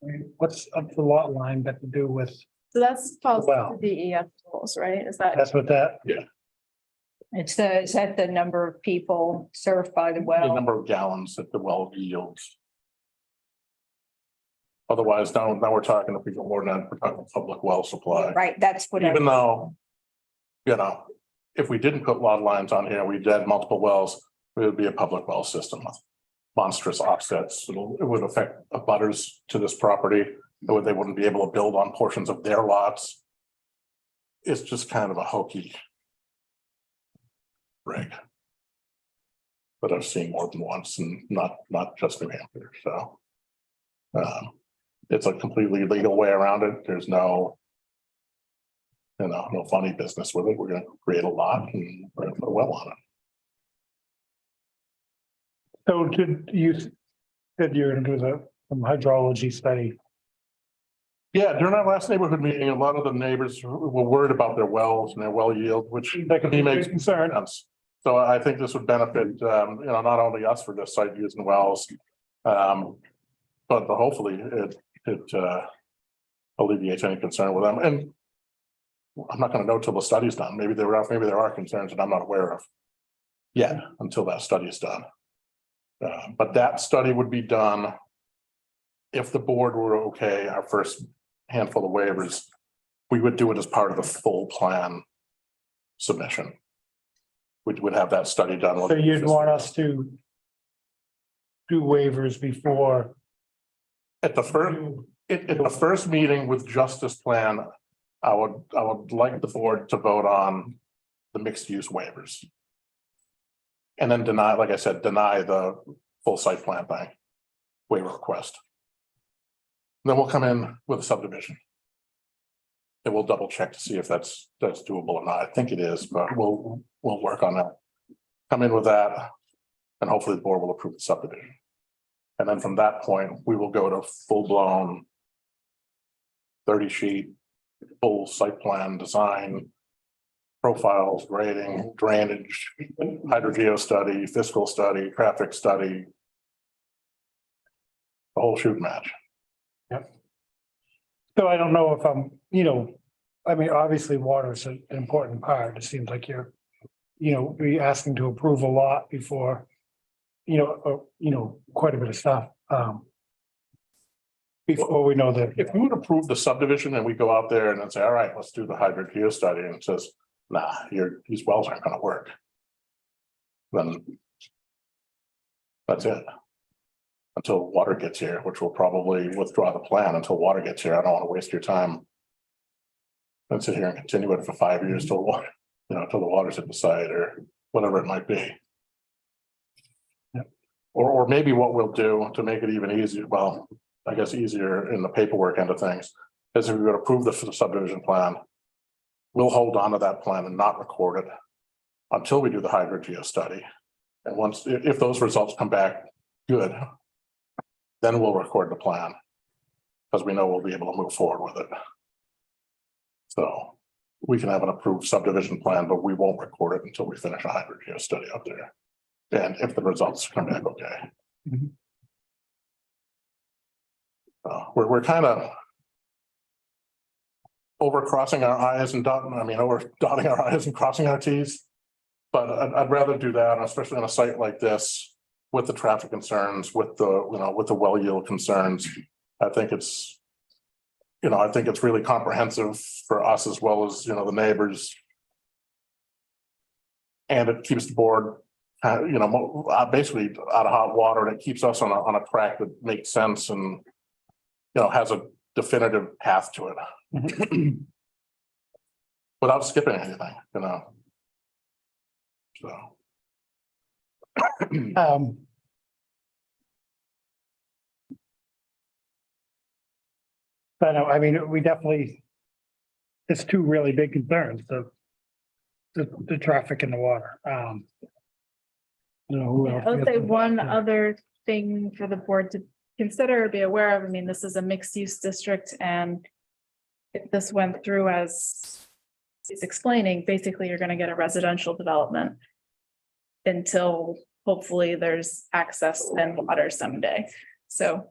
I mean, what's up the lot line got to do with, So that's falls Wow. to DEF rules, right? Is that? that's what that, It's the, is that the number of people served by the The well? number of gallons that the well yields. Otherwise, now we're talking, if we go more than that, we're talking public well supply. Right, that's what I, Even though, you know, if we didn't put lot lines on here, we had multiple wells, it would be a public well system with monstrous offsets. It would affect abutters to this property. They wouldn't be able to build on portions of their lots. It's just kind of a hokey rig. But I've seen more than once, and not just New Hampshire, so. It's a completely legal way around it. There's no. No funny business with it. We're gonna create a lot and we're gonna put a well on it. so did you, said you're gonna do some hydrology study. Yeah, during our last neighborhood meeting, a lot of the neighbors were worried about their wells and their well yield, which That could be he a makes big concern. sense. So I think this would benefit, not only us for this site using wells. But hopefully it alleviates any concern with them. And I'm not gonna know till the study's done. Maybe there are concerns that I'm not aware of yet until that study is done. But that study would be done if the board were okay, our first handful of waivers, we would do it as part of the full plan submission. We would have that study done. So you'd want us to do waivers before. At the first meeting with justice plan, I would like the board to vote on the mixed use waivers. And then deny, like I said, deny the full site plan thing, waiver request. Then we'll come in with a subdivision. And we'll double check to see if that's doable or not. I think it is, but we'll work on that. Come in with that, and hopefully the board will approve the subdivision. And then from that point, we will go to full-blown 30-sheet, full site plan design, profiles, grading, drainage, hydrogeo study, fiscal study, traffic study. The whole shoot match. So I don't know if I'm, I mean, obviously water is an important part. It seems like you're, be asking to approve a lot before, quite a bit of stuff. Before we know that. If we would approve the subdivision and we go out there and then say, all right, let's do the hydrogeo study, and it says, nah, these wells aren't gonna work. Then. That's it. Until water gets here, which will probably withdraw the plan until water gets here. I don't want to waste your time. Let's sit here and continue it for 5 years till water, till the water's at the site or whatever it might be. Yep. Or maybe what we'll do to make it even easier, well, I guess easier in the paperwork end of things, is if we're going to approve the subdivision plan, we'll hold on to that plan and not record it until we do the hydrogeo study. And once, if those results come back good, then we'll record the plan. Because we know we'll be able to move forward with it. So we can have an approved subdivision plan, but we won't record it until we finish a hydrogeo study up there. And if the results come back okay. Mhm. We're kind of over crossing our i's and over dotting our i's and crossing our t's. But I'd rather do that, especially on a site like this, with the traffic concerns, with the well yield concerns. I think it's really comprehensive for us as well as, the neighbors. And it keeps the board, basically out of hot water, and it keeps us on a track that makes sense and, has a definitive path to it. Without skipping anything, So. But no, I mean, we definitely, it's two really big concerns, the traffic and the water. You know, who else? I would say one other thing for the board to consider or be aware of, I mean, this is a mixed use district and if this went through as he's explaining, basically you're gonna get a residential development until hopefully there's access and water someday. So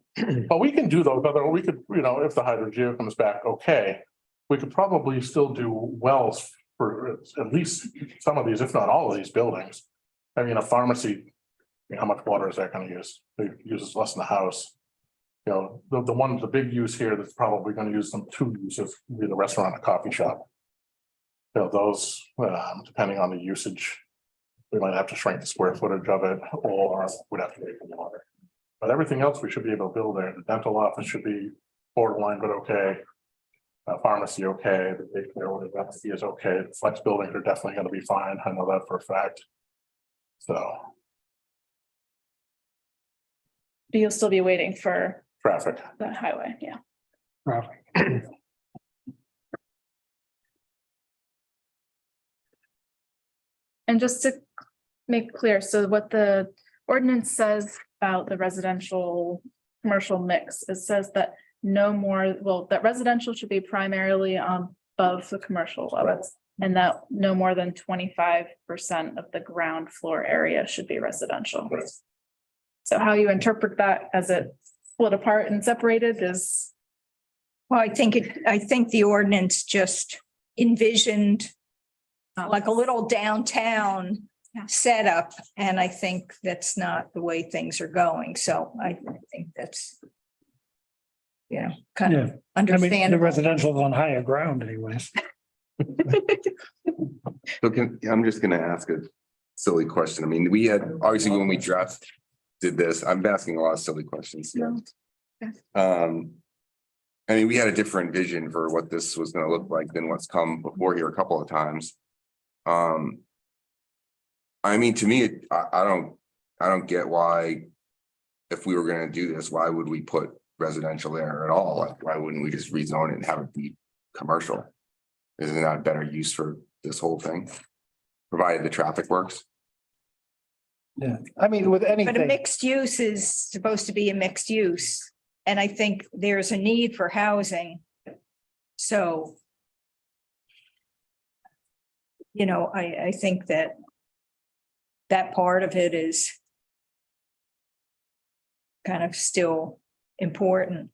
But we can do those other, we could, you know, if the hydrogeo comes back, okay. We could probably still do wells for at least some of these, if not all of these buildings. I mean, a pharmacy, I mean, how much water is that gonna use? It uses less than a house. You know, the big use here that's probably gonna use some two uses, be the restaurant and coffee shop. You know, those, depending on the usage, we might have to shrink the square footage of it, or we'd have to wait for water. But everything else we should be able to build there. The dental office should be borderline, but okay. Pharmacy, okay, the daycare, whatever that is okay. The flex buildings are definitely gonna be fine. I know that for a fact. So you'll still be waiting for traffic. the highway, yeah. Traffic. And just to make clear, so what the ordinance says about the residential commercial mix, it says that no more, well, that residential should be primarily above the commercial levels. And that no more than 25% of the ground floor area should be residential. Right. So how you interpret that as it split apart and separated is, Well, I think the ordinance just envisioned like a little downtown Yeah. setup, and I think that's not the way things are going. So I think that's, you know, kind Yeah, of I mean, the understandable. residential is on higher ground anyways. So I'm just gonna ask a silly question. I mean, we had, obviously, when we did this, I'm asking a lot of silly questions. No. I mean, we had a different vision for what this was gonna look like than what's come before here a couple of times. I mean, to me, I don't get why, if we were gonna do this, why would we put residential there at all? Like, why wouldn't we just rezone it and have it be commercial? Isn't that a better use for this whole thing? Provided the traffic works. Yeah, I mean, with But a anything, mixed use is supposed to be a mixed use, and I think there's a need for housing. So, you know, I think that part of it is kind of still important.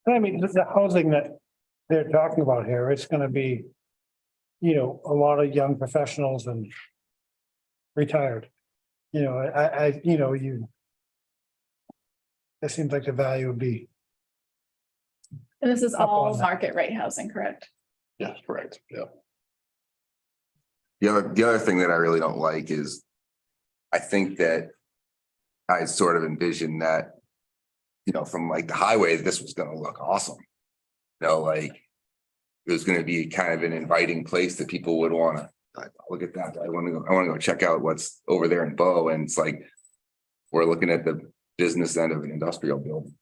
I mean, the housing that they're talking about here, it's gonna be, you know, a lot of young professionals and retired. You know, it seems like the value would be, and this is Up all on that. market rate housing, correct? Yeah, correct. Yeah. The other thing that I really don't like is, I think that I sort of envisioned that, you know, from like the highway, this was gonna look awesome. You know, like, it was gonna be kind of an inviting place that people would wanna, like, look at that, I wanna go check out what's over there in Bow, and it's like, we're looking at the business end of an industrial building.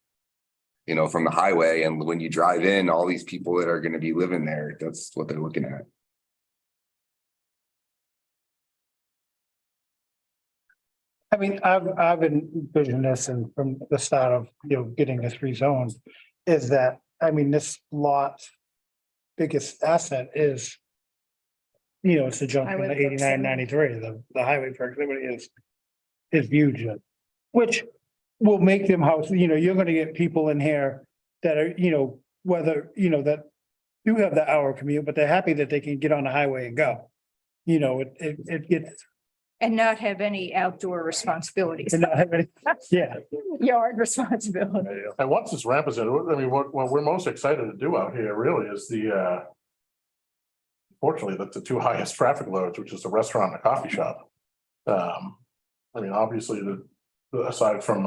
You know, from the highway, and when you drive in, all these people that are gonna be living there, that's what they're looking at. I mean, I've envisioned this and from the start of, you know, getting this rezoned. Is that, I mean, this lot's biggest asset is, you know, it's the jump from the Highway 89-93. The highway proximity is huge. Which will make them house, you know, you're gonna get people in here that are, you know, whether, you know, that do have the hour commute, but they're happy that they can get on the highway and go. You know, it gets, And not have any outdoor responsibilities, and not have any- yeah, yard responsibility. And once this ramp is in, I mean, what we're most excited to do out here really is fortunately, the two highest traffic loads, which is the restaurant and the coffee shop. I mean, obviously, aside from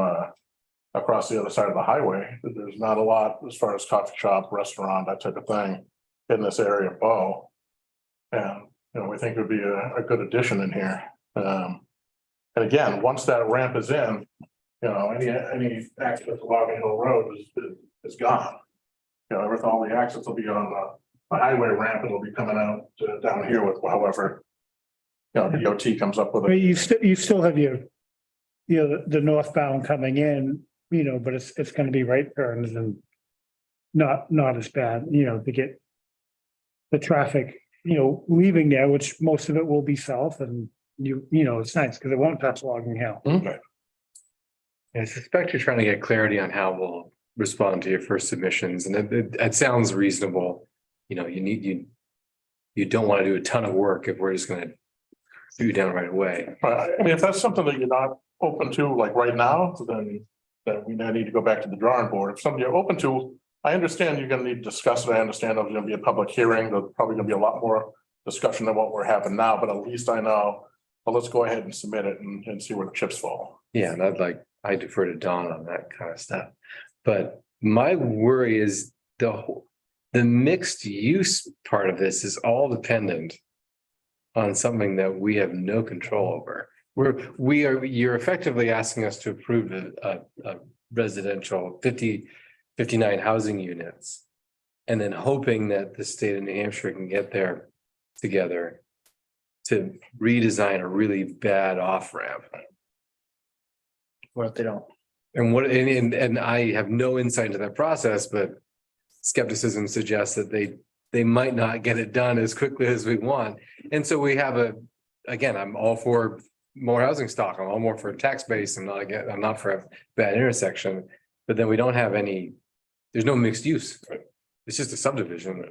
across the other side of the highway, there's not a lot as far as coffee shop, restaurant, that type of thing in this area of Bow. And, you know, we think it would be a good addition in here. And again, once that ramp is in, You know, any access to Logan Hill Road is gone. You know, everything, all the access will be on the highway ramp, and it'll be coming out down here with however. You know, DOT comes up with I mean, it. you still have your, the northbound coming in, but it's gonna be right turns and not as bad, to get the traffic, leaving there, which most of it will be south and it's nice because it won't touch Logging Hill. I suspect you're trying to get clarity on how we'll respond to your first submissions, and it sounds reasonable. You don't want to do a ton of work if we're just gonna shoot you down right away. But I mean, if that's something that you're not open to, like right now, then we now need to go back to the drawing board. If something you're open to, I understand you're gonna need to discuss it. I understand there's gonna be a public hearing. There's probably gonna be a lot more discussion than what we're having now, but at least I know, well, let's go ahead and submit it and see where the chips fall. Yeah, and I defer to Don on that kind of stuff. But my worry is the mixed use part of this is all dependent on something that we have no control over. You're effectively asking us to approve a residential 59 housing units. And then hoping that the state of New Hampshire can get there together to redesign a really bad off ramp. What if they don't? And I have no insight into that process, but skepticism suggests that they might not get it done as quickly as we want. And so we have again, I'm all for more housing stock. I'm all more for a tax base. I'm not for a bad intersection, but then we don't have there's no mixed use. It's just a subdivision.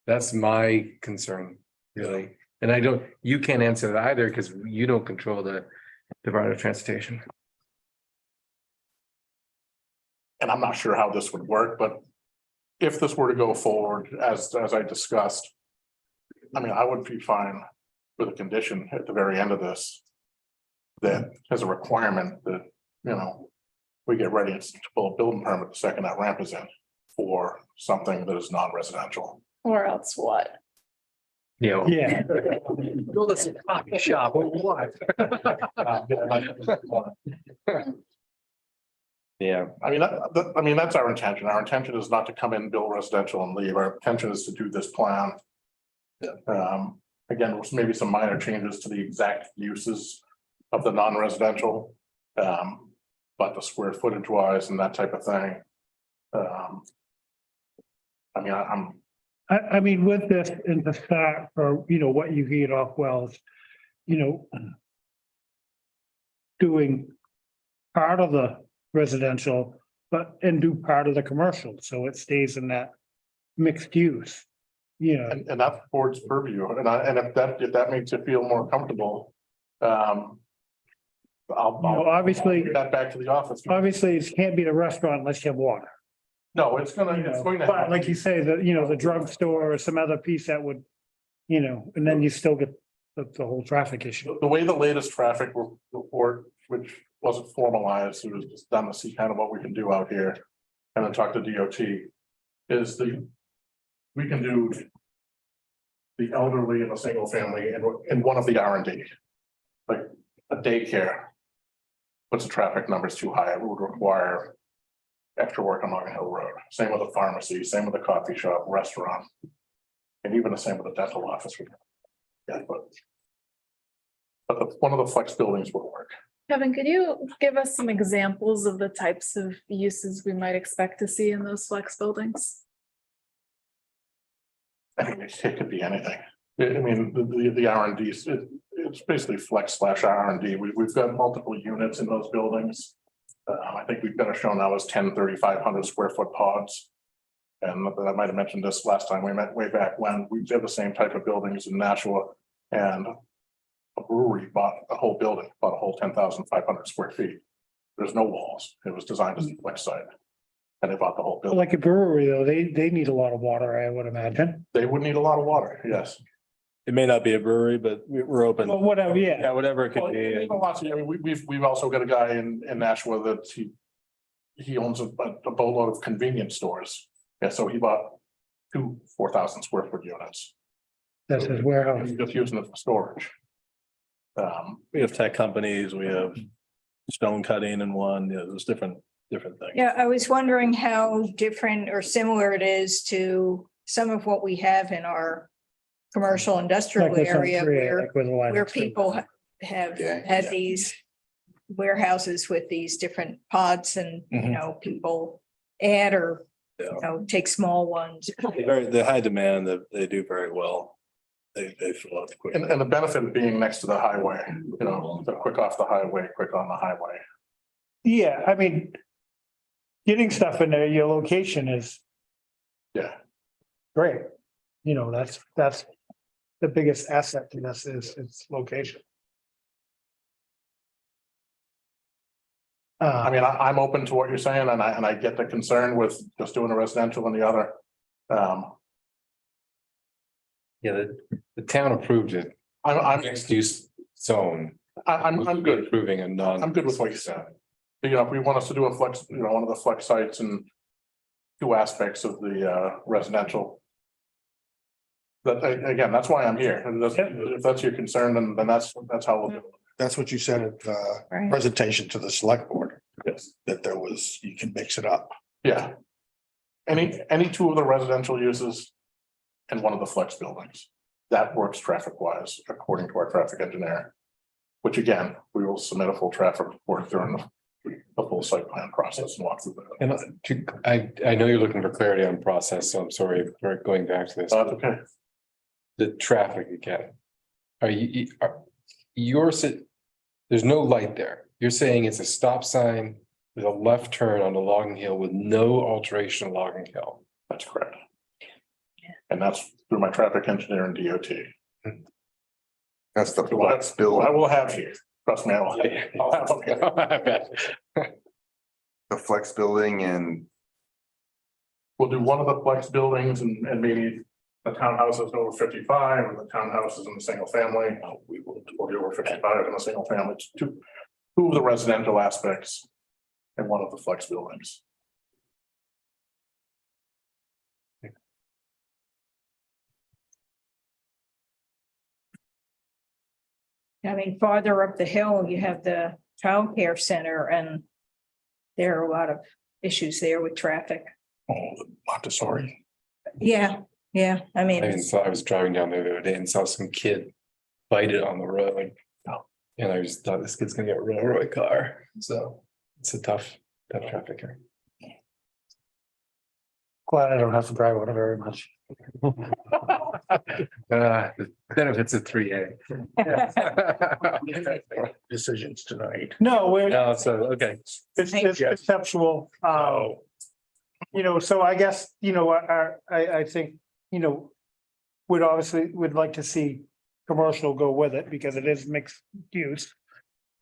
That's my concern, really. And you can't answer that either because you don't control the Department of Transportation. And I'm not sure how this would work, but if this were to go forward, as I discussed, I mean, I would be fine with a condition at the very end of this that has a requirement that, we get ready to pull a building permit the second that ramp is in for something that is non-residential. Or else what? Yeah. Build us a coffee shop or what? Yeah. I mean, that's our intention. Our intention is not to come in, build residential and leave. Our intention is to do this plan. Again, maybe some minor changes to the exact uses of the non-residential. But the square footage wise and that type of thing. I mean, I mean, with this in the start for, what you get off wells, doing part of the residential, and do part of the commercial, so it stays in that mixed use. and that's board's purview, and if that makes you feel more comfortable. I'll obviously, bring that back to the office. obviously it can't be the restaurant unless you have water. No, it's going to. But like you say, the drugstore or some other piece that would, and then you still get the whole traffic issue. The way the latest traffic report, which wasn't formalized, it was just done to see kind of what we can do out here. And then talk to DOT, is we can do the elderly in a single family in one of the R&D. Like a daycare. Puts the traffic numbers too high, it would require extra work on Logan Hill Road. Same with a pharmacy, same with a coffee shop, restaurant. And even the same with a dental office. Yeah, but one of the flex buildings would work. Kevin, could you give us some examples of the types of uses we might expect to see in those flex buildings? I mean, it could be anything. I mean, the R&D, it's basically flex / R&D. We've got multiple units in those buildings. I think we've got a show now as 10 3,500 square foot pods. And I might have mentioned this last time we met way back when we did the same type of buildings in Nashua, and a brewery bought a whole building, bought a whole 10,500 square feet. There's no walls. It was designed as a flex site. And they bought the whole building. Like a brewery though, they need a lot of water, I would imagine. They would need a lot of water, yes. It may not be a brewery, but we're open. Well, whatever, yeah. Yeah, whatever it Well, could be. I mean, we've also got a guy in Nashua that he owns a boatload of convenience stores. Yeah, so he bought 2 4,000 square foot units. That's his warehouse. He's just using it for storage. We have tech companies, we have stone cutting in one, there's different things. Yeah, I was wondering how different or similar it is to some of what we have in our commercial industrial Like with some area tree, where, like with a line where of tree. people have Yeah. had these warehouses with these different pods and, you Mhm. know, people add or, you Yeah. know, take small ones. The high demand, they do very well. They fill up quick. And the benefit of being next to the highway, you know, they're quick off the highway, quick on the highway. Yeah, I mean, getting stuff in there, your location is Yeah, great. You know, that's the biggest asset to this is its location. I mean, I'm open to what you're saying and I get the concern with just doing a residential and the other. Yeah, the town approved it, I'm mixed use zone. I'm good. Approving a non. I'm good with what you said. You know, if we want us to do a flex, you know, one of the flex sites and two aspects of the residential. But again, that's why I'm here. And if that's your concern, then that's how we'll do it. That's what you said at the Right. presentation to the select board, Yes. that there was, you can mix it up. Yeah. Any two of the residential uses and one of the flex buildings. That works traffic wise, according to our traffic engineer. Which again, we will submit a full traffic report during the full site plan process and walk through that. And I know you're looking for clarity on process, so I'm sorry for going back to this. Okay, The traffic again. There's no light there. You're saying it's a stop sign, there's a left turn on the Logging Hill with no alteration of Logging Hill. that's correct. And that's through my traffic engineer and DOT. That's the So I flex bill. will have here, trust me, I'll have them here. The flex building and We'll do one of the flex buildings and maybe the townhouses over 55 or the townhouses in the single family. We will do over 55 in the single family, two of the residential aspects. And one of the flex buildings. I mean, farther up the hill, you have the childcare center and there are a lot of issues there with traffic. Oh, the Montessori. Yeah, yeah, I mean, I was driving down there the other day and saw some kid bite it on the road. And I just thought this kid's gonna get run over by a car, so it's a tough traffic here. Glad I don't have to drive on it very much. The benefits of 3A. Decisions tonight. No, we're, No, so, okay. it's conceptual, you know, so I guess, you know, I think, you know. Would like to see commercial go with it because it is mixed use.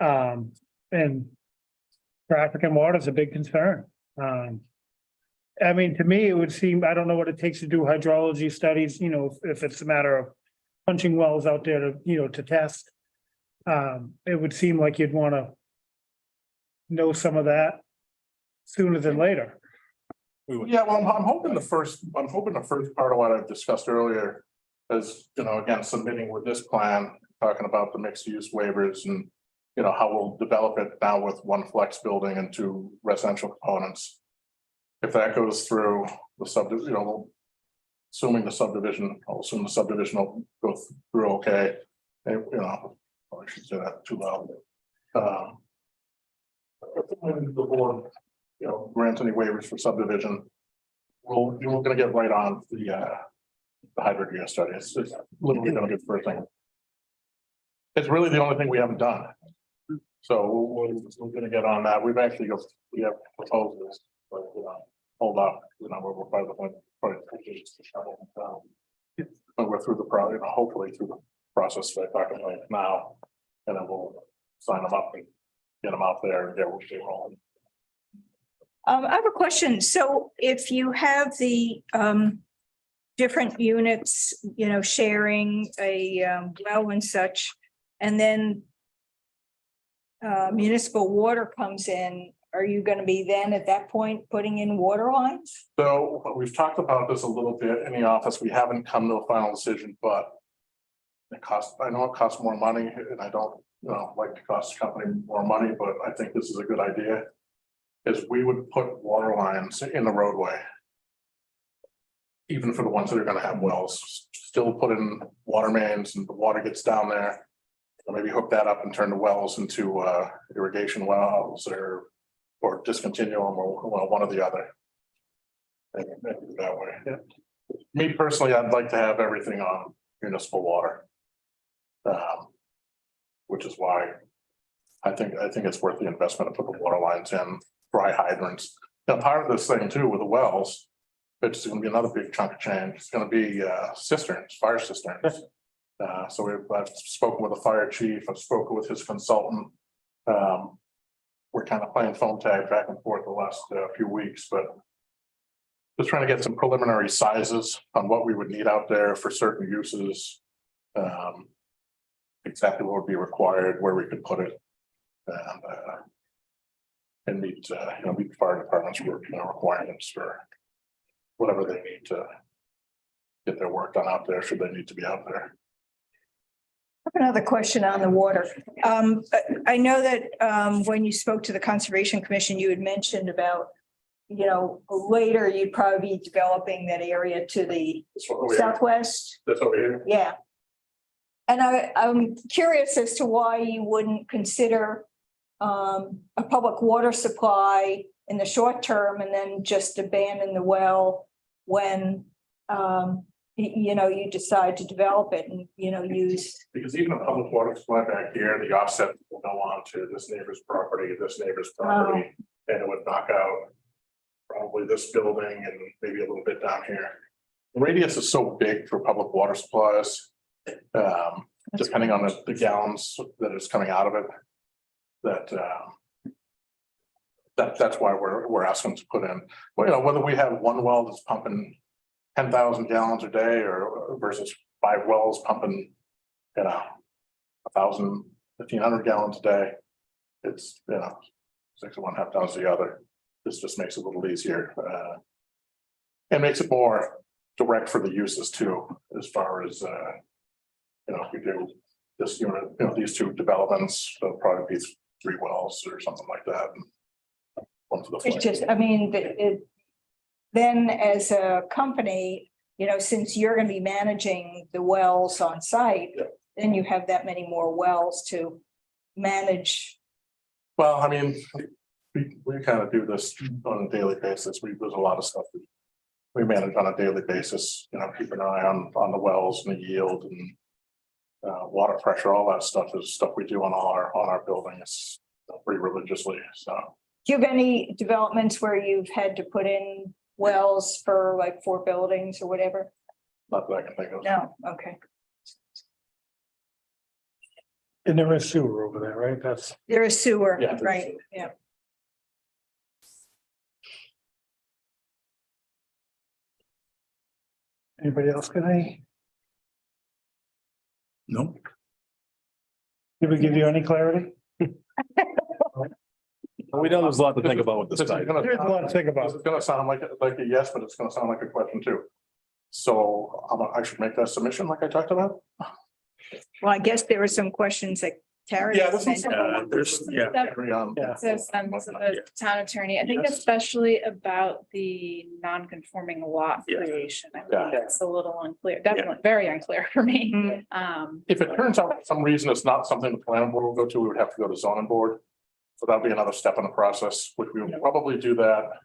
And traffic and water is a big concern. I mean, to me, it would seem, I don't know what it takes to do hydrology studies, you know, if it's a matter of punching wells out there to, you know, to test. It would seem like you'd want to know some of that sooner than later. Yeah, well, I'm hoping the first part of what I've discussed earlier. Is, you know, again, submitting with this plan, talking about the mixed use waivers and. You know, how we'll develop it now with one flex building and two residential components. If that goes through the subdivision, you know, assuming the subdivision, I'll assume the subdivision will go through okay. And, you know, I should say that too loud. When the board, you know, grants any waivers for subdivision. We're gonna get right on the hybrid gas study. It's literally gonna be the first thing. It's really the only thing we haven't done. So we're gonna get on that. We have proposals, but hold up, you know, we're part of the point. But we're through the you know, hopefully through the process that I talked about now. And then we'll sign them up and get them out there and get rolling. I have a question. So if you have the different units, you know, sharing a well and such, and then municipal water comes in, are you going to be then at that point putting in water lines? So we've talked about this a little bit in the office. We haven't come to a final decision, but I know it costs more money and I don't, like to cost the company more money, but I think this is a good idea. Is we would put water lines in the roadway. Even for the ones that are gonna have wells, still put in water mains and the water gets down there. Or maybe hook that up and turn the wells into irrigation wells or discontinue them or well, one or the other. And maybe that way. Yeah. Me personally, I'd like to have everything on municipal water. Which is why I think it's worth the investment to put the water lines in, dry hydrants. Now, part of this thing too with the wells, it's gonna be another big chunk of change. It's gonna be cisterns, fire cisterns. So I've spoken with the fire chief, I've spoken with his consultant. We're kind of playing phone tag back and forth the last few weeks, but just trying to get some preliminary sizes on what we would need out there for certain uses. Exactly what would be required, where we could put it. And meet the fire department's requirements for whatever they need to get their work done out there, should they need to be out there. Another question on the water. I know that when you spoke to the Conservation Commission, you had mentioned about, later you'd probably be developing that area to the That's what we- southwest. That's over here. Yeah. And I'm curious as to why you wouldn't consider a public water supply in the short term and then just abandon the well when you decide to develop it and, use. Because even a public water supply back here, the offset will go on to this neighbor's property, and it would knock out probably this building and maybe a little bit down here. The radius is so big for public water supplies. Depending on the gallons that is coming out of it. That's why we're asking to put in, whether we have one well that's pumping 10,000 gallons a day or versus 5 wells pumping, 1,000, 1,500 gallons a day. It's, 6 of one, half dozen the other. This just makes it a little easier. And makes it more direct for the uses too, as far as, if we do this unit, these 2 developments, there'll probably be 3 wells or something like that. And one for the It's just, then as a company, since you're going to be managing the wells on site, then you have that many more wells to manage. Well, we kind of do this on a daily basis. There's a lot of stuff that we manage on a daily basis, keep an eye on the wells and the yield and water pressure, all that stuff is stuff we do on our buildings pretty religiously. So. Do you have any developments where you've had to put in wells for like 4 buildings or whatever? Not that I can think of. No, okay. And there is sewer over there, right? That's. There is sewer, Yeah, there's right, sewer. yeah. Anybody else got any? No, Did we give you any clarity? We know there's a lot to think about with this This is site. gonna- There's a lot to think about. This is gonna sound like a yes, but it's gonna sound like a question too. So I should make that submission like I talked about? Well, I guess there were some questions that Terry. Yeah, this is- mentioned. Carry on. Yeah. To send to the town attorney, I think especially about the non-conforming lot creation. I Yeah. think it's a little unclear, definitely very unclear for me. Mhm. If it turns out for some reason it's not something the planning board will go to, we would have to go to zoning board. So that'll be another step in the process, which we will probably do that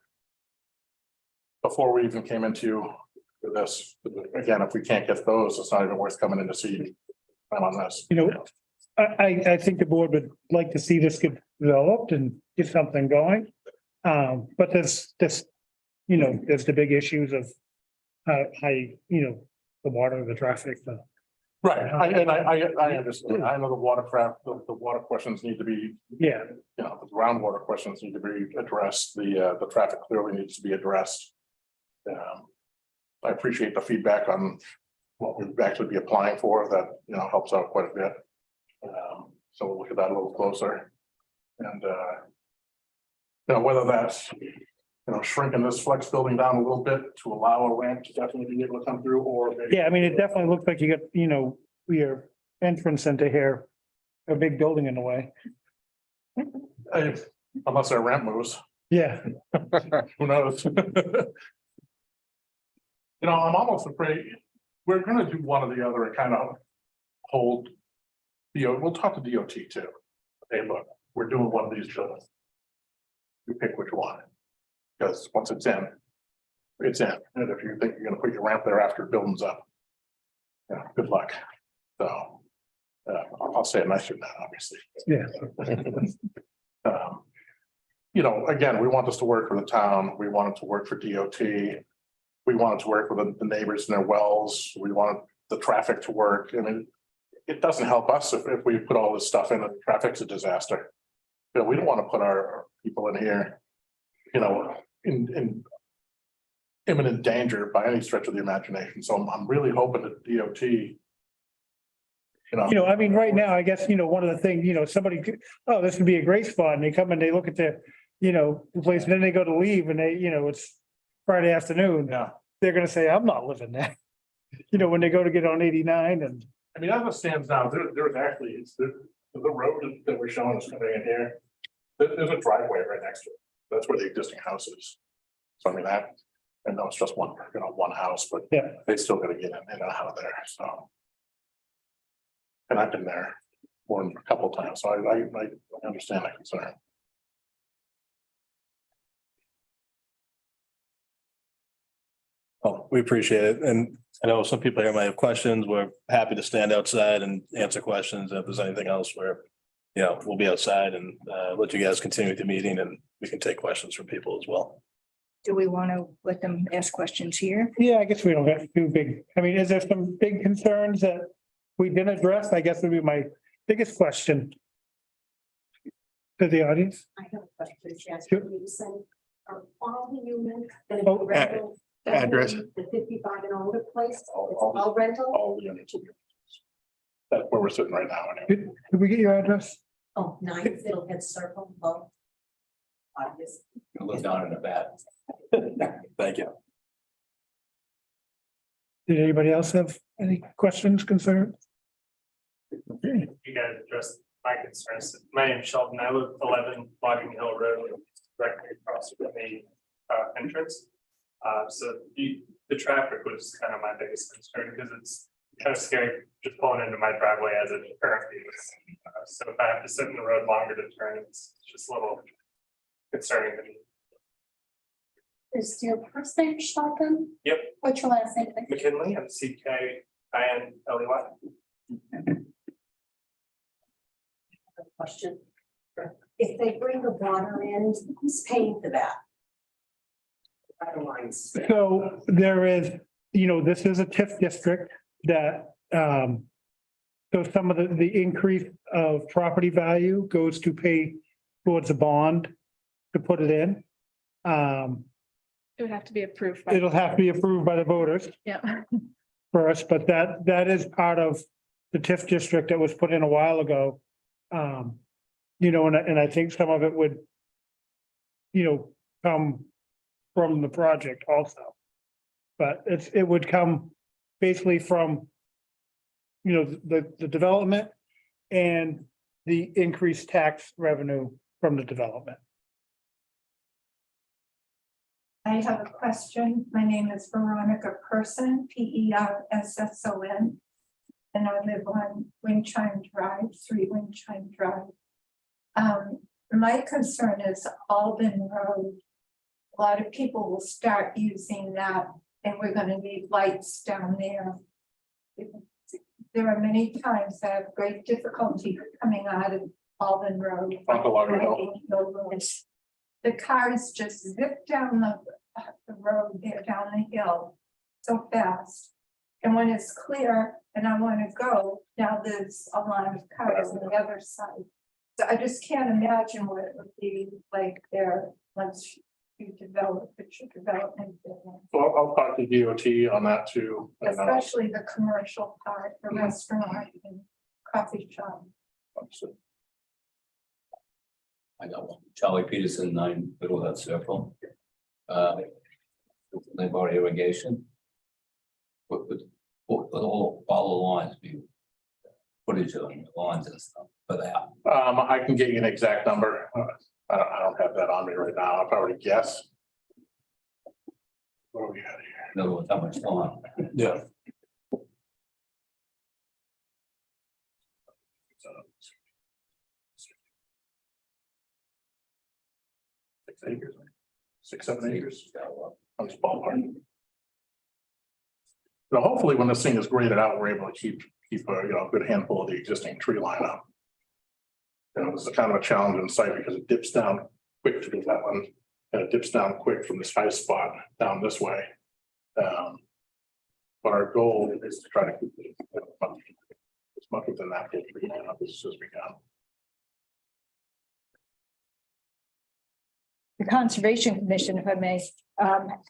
before we even came into this. Again, if we can't get those, it's not even worth coming in to see on this. I think the board would like to see this get developed and get something going. But there's there's the big issues of the water, the traffic, Right, I understand. I know the watercraft, the water questions need to be, yeah. the groundwater questions need to be addressed. The traffic clearly needs to be addressed. I appreciate the feedback on what we'd actually be applying for. That, helps out quite a bit. So we'll look at that a little closer. And, whether that's, shrinking this flex building down a little bit to allow a ramp to definitely be able to come through, or maybe. Yeah, it definitely looks like you got, we are entrance into here. A big building in the way. Unless our rent moves, Yeah, who knows? You know, I'm almost afraid, we're gonna do one or the other and kind of hold. We'll talk to DOT too. Hey, look, we're doing one of these buildings. You pick which one. Because once it's in. It's in, and if you think you're gonna put your ramp there after the building's up. Yeah, good luck. So. I'll say it nicer than that, obviously. yeah. You know, again, we want this to work for the town. We want it to work for DOT. We want it to work with the neighbors and their wells. We want the traffic to work. I mean, it doesn't help us if we put all this stuff in and traffic's a disaster. You know, we don't want to put our people in here, you know, in imminent danger by any stretch of the imagination. So I'm really hoping that DOT, You know, I mean, right now, I guess, you know, one of the things, you know, somebody, oh, this would be a great spot, and they come and they look at the, you know, the place, and then they go to leave, and they, you know, it's Friday afternoon. Yeah. They're gonna say, I'm not living there. You know, when they go to get on 89 and, I mean, as it stands now, there's actually, it's the road that we're showing is coming in here. There's a driveway right next to it. That's where the existing house is. So I mean, I know it's just one, you know, one house, but Yeah. they still gotta get in and out of there, so. And I've been there more than a couple of times, so I understand that concern. Oh, we appreciate it. And I know some people here might have questions. We're happy to stand outside and answer questions. If there's anything else where, you know, we'll be outside and let you guys continue with the meeting and we can take questions from people as well. Do we want to let them ask questions here? yeah, I guess we don't have too big, I mean, is there some big concerns that we didn't address? I guess would be my biggest question. To the audience. I have a question, yes, Sure. you said, are all the units gonna Oh, be rental? address. The 55 and older place, it's All- all rental? All the units. That's where we're sitting right now. Anyway. Did we get your address? Oh, 9 Fiddlehead Circle, low. Obvious. Look down in the back. Thank you. Did anybody else have any questions, concerns? Okay. You guys addressed my concerns. My name is Sheldon. I live 11 Logging Hill Road, directly across from the entrance. So the traffic was kind of my biggest concern because it's kind of scary just pulling into my driveway as it currently is. So if I have to sit in the road longer to turn, it's just a little concerning to me. Is your first name Sheldon? Yep. What's your last name? McKinley, McKinley. Question. If they bring the water in, who's paying for that? So there is, you know, this is a TIF district that, so some of the increase of property value goes to pay towards a bond to put it in. It would have to be approved. by- It'll have to be approved by the voters Yeah. first, but that is part of the TIF district that was put in a while ago. You know, and I think some of it would, you know, come from the project also. But it would come basically from, you know, the development and the increased tax revenue from the development. I have a question. My name is Veronica Person, Persson. And I live on Windchime Drive, 3 Windchime Drive. My concern is Alden Road. A lot of people will start using that and we're gonna need lights down there. There are many times I have great difficulty coming out of Alden Road. Onto Logan Hill. The cars just zip down the road there, down the hill so fast. And when it's clear and I want to go, now there's a line of cars on the other side. So I just can't imagine what it would be like there once you develop, put your development. So I'll talk to DOT on that too. And, Especially the commercial part, the restaurant and coffee shop. I got one. Charlie Peterson, 9 Fiddlehead Circle. About irrigation. What would all the lines be? footage on the lawns and stuff for that. I can get you an exact number. I don't have that on me right now. If I were to guess. What do we got here? In other words, how much lawn? Yeah. Six acres, 6, 7 acres. On this ballpark. Now, hopefully, when this thing is graded out, we're able to keep a good handful of the existing tree line up. You know, this is kind of a challenge in sight because it dips down quick through that one, and it dips down quick from this high spot down this way. But our goal is to try to keep it as much within that tree line up as we can. The Conservation Commission, if I may,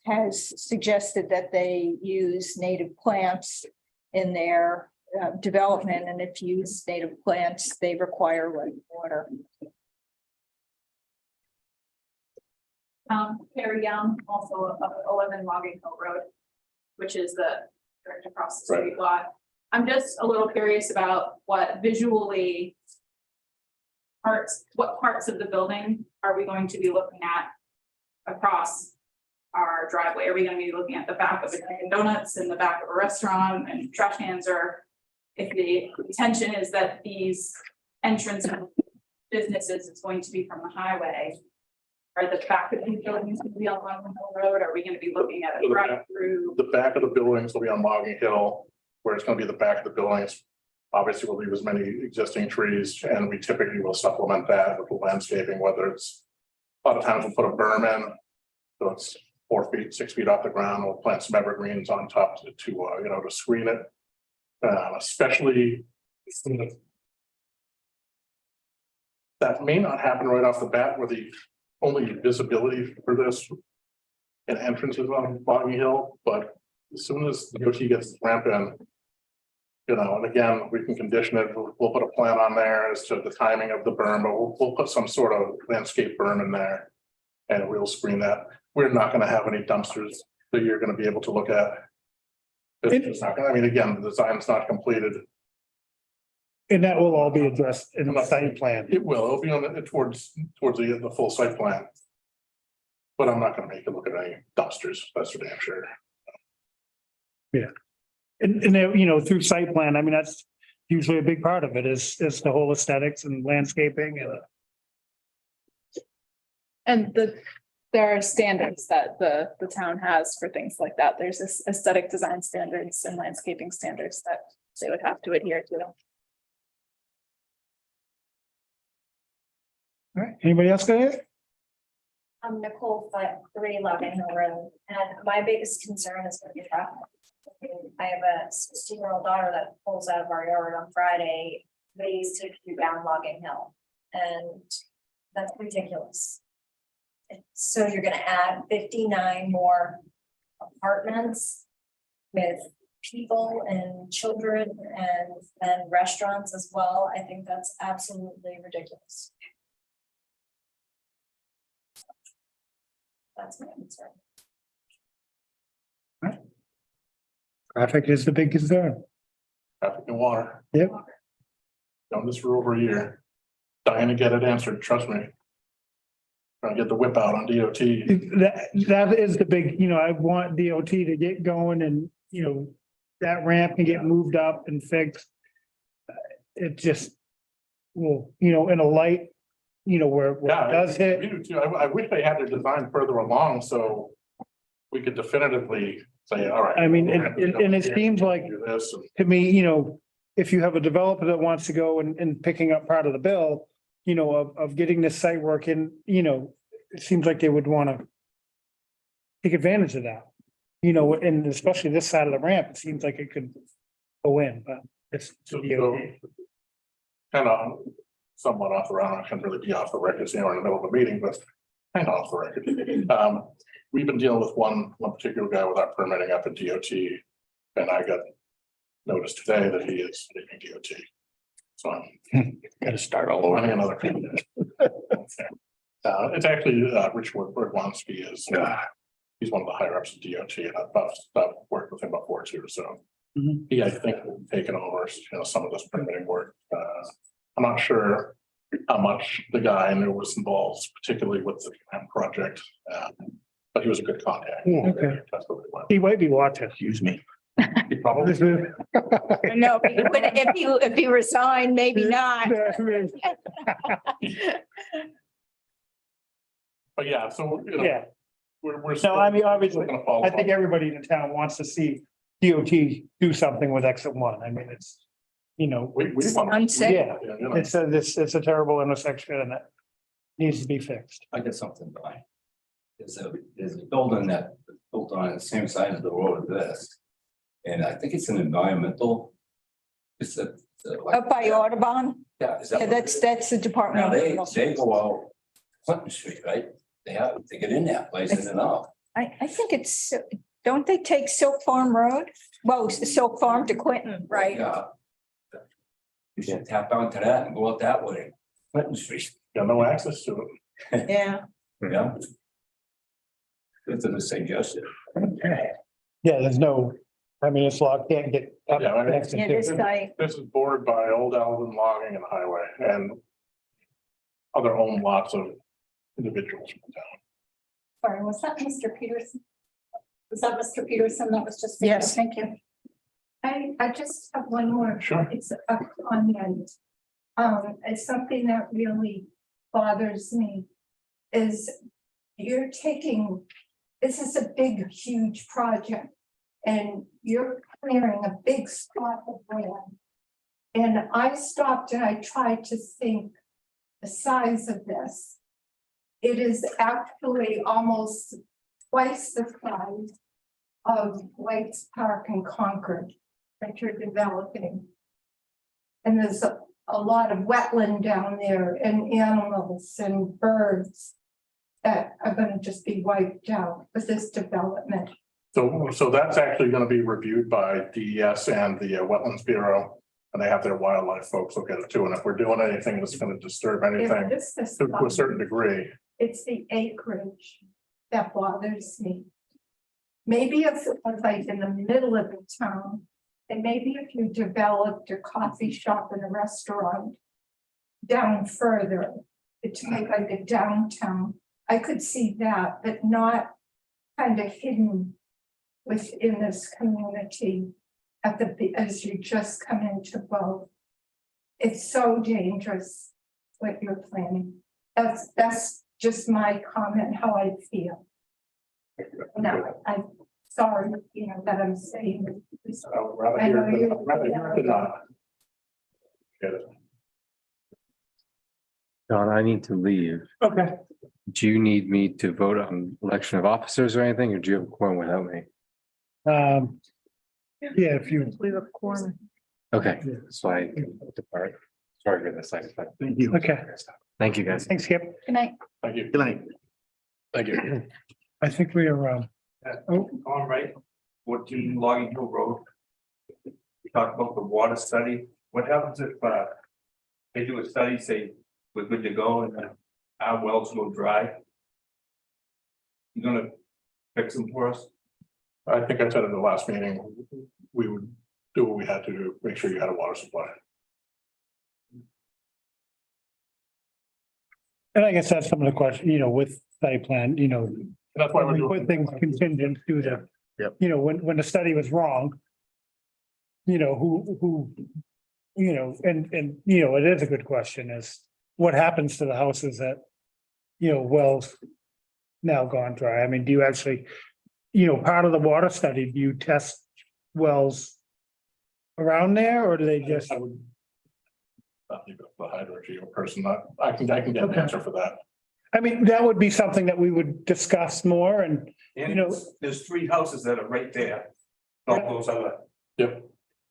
has suggested that they use native plants in their development, and if you use native plants, they require water. Carrie Young, also of 11 Logging Hill Road, which is the direct across the street lot. I'm just a little curious about what visually what parts of the building are we going to be looking at across our driveway? Are we going to be looking at the back of a Dunkin' Donuts, in the back of a restaurant, and trash cans? Or if the intention is that these entrance businesses is going to be from the highway, are the back of these buildings going to be on Logging Hill Road? Are we going to be looking at a drive through? The back of the buildings will be on Logging Hill, where it's going to be the back of the buildings. Obviously, we'll leave as many existing trees, and we typically will supplement that with landscaping, whether it's a lot of times we'll put a berm in. So it's 4 feet, 6 feet off the ground. We'll plant some evergreens on top to to screen it. Especially that may not happen right off the bat, where the only visibility for this and entrances on Logging Hill, but as soon as the DOT gets the ramp in, and again, we can condition it. We'll put a plan on there as to the timing of the berm, but we'll put some sort of landscape berm in there, and we'll screen that. We're not going to have any dumpsters that you're going to be able to look at. It's just not gonna, again, the design's not completed. And that will all be addressed in the site plan. It will. It'll be on towards the full site plan. But I'm not going to make you look at any dumpsters. That's for damn sure. And through site plan, I mean, that's usually a big part of it is the whole aesthetics and landscaping And there are standards that the town has for things like that. There's this aesthetic design standards and landscaping standards that they would have to adhere to. All right, anybody else got it? I'm Nicole, 3 Logging Hill Road, and my biggest concern is going to be traffic. I have a 16-year-old daughter that pulls out of our yard on Friday, ways to do down Logging Hill, and that's ridiculous. So you're going to add 59 more apartments with people and children and restaurants as well. I think that's absolutely ridiculous. That's my concern. Traffic is the big concern. Traffic and water. Yep. Done this for over a year. Dying to get it answered, trust me. Trying to get the whip out on DOT. That is the big, I want DOT to get going and, that ramp can get moved up and fixed. It just will, in a light, where it does hit. We do too. I wish they had their design further along so we could definitively say, all right. I mean, and it seems like, do this and- to me, if you have a developer that wants to go and picking up part of the bill, of getting this site work in, it seems like they would want to take advantage of that, and especially this side of the ramp, it seems like it could go in, but it's. So, kind of somewhat off the record, I shouldn't really be off the record, we're in the middle of a meeting, but kind of off the record. We've been dealing with one particular guy with our permitting up at DOT, and I got notice today that he is leaving DOT. So I'm Gotta start all over. running another. It's actually Rich Wordwanski is, he's one of the higher ups of DOT, and I've worked with him before too, so Mhm. he, I think, will be taking over, some of this permitting work. I'm not sure how much the guy knew was involved, particularly with the project. But he was a good contact. Okay. That's what we want. He might be watching. Excuse me. He probably. No, if he resigned, maybe not. But yeah, so, Yeah, we're. no, I mean, obviously, We're gonna follow I think everybody in town wants to see DOT do something with exit one. I mean, it's, We want. Unsafe. Yeah. It's a terrible intersection and it needs to be fixed. I got something, Brian. There's a building that built on the same side of the road as this. And I think it's an environmental. It's a. Up by Audubon, Yeah, is that yeah, what it is? that's the Department. Now, of they Environmental. go out Clinton Street, right? They have to get in that place in and out. I think it's, don't they take Silk Farm Road? Well, Silk Farm to Quinton, right? Yeah. You should tap onto that and go out that way, Clinton Street, Got no access to it. Yeah. yeah. It's a suggestion. Yeah, there's no, I mean, it's locked, can't get up. Yeah, I mean, next to Yeah, it. this guy, This is bordered by Old Alvin Logging and Highway and other owned lots of individuals from the town. Sorry, was that Mr. Peterson? Was that Mr. Peterson? That was just. Yes. Thank you. I just have one more. Sure. It's a comment. It's something that really bothers me is you're taking, this is a big, huge project and you're clearing a big swath of land. And I stopped and I tried to think the size of this. It is actually almost twice the size of White's Park in Concord that you're developing. And there's a lot of wetland down there and animals and birds that are gonna just be wiped out with this development. So that's actually gonna be reviewed by DES and the Wetlands Bureau. And they have their wildlife folks look at it too. And if we're doing anything that's gonna disturb anything It's this, to a certain degree, it's the acreage that bothers me. Maybe if it was like in the middle of the town, and maybe if you developed a coffee shop and a restaurant down further, to make like a downtown, I could see that, but not kind of hidden within this community at the, as you just come into both. It's so dangerous what you're planning. That's just my comment, how I feel. No, I'm sorry, that I'm saying this. I would rather I know hear you- it than not. Get it. Don, I need to leave. Okay. Do you need me to vote on election of officers or anything, or do you have a quorum without me? Yeah, if you, we have a quorum. Okay, so I depart. Sorry for this. Thank you. okay, Thank you, guys. thanks, Skip. Good night. Thank you. Good night. Thank you. I think we are, All right, 14 Logging Hill Road. We talked about the water study. What happens if they do a study, say we're good to go and then our wells go dry? You gonna fix them for us? I think I said in the last meeting, we would do what we had to do, make sure you had a water supply. and I guess that's some of the question, with site plan, And that's why we're we doing. put things contingent to the. Yep. When the study was wrong. Who. And it is a good question is what happens to the houses that. Wells. Now gone dry. I mean, do you actually, part of the water study, do you test wells? Around there, or do they just? I would. Not leave it up to the hydrogeo person, I can get an Okay. answer for that. I mean, that would be something that we would discuss more and, And there's 3 houses that are right there. Not those other. Yep.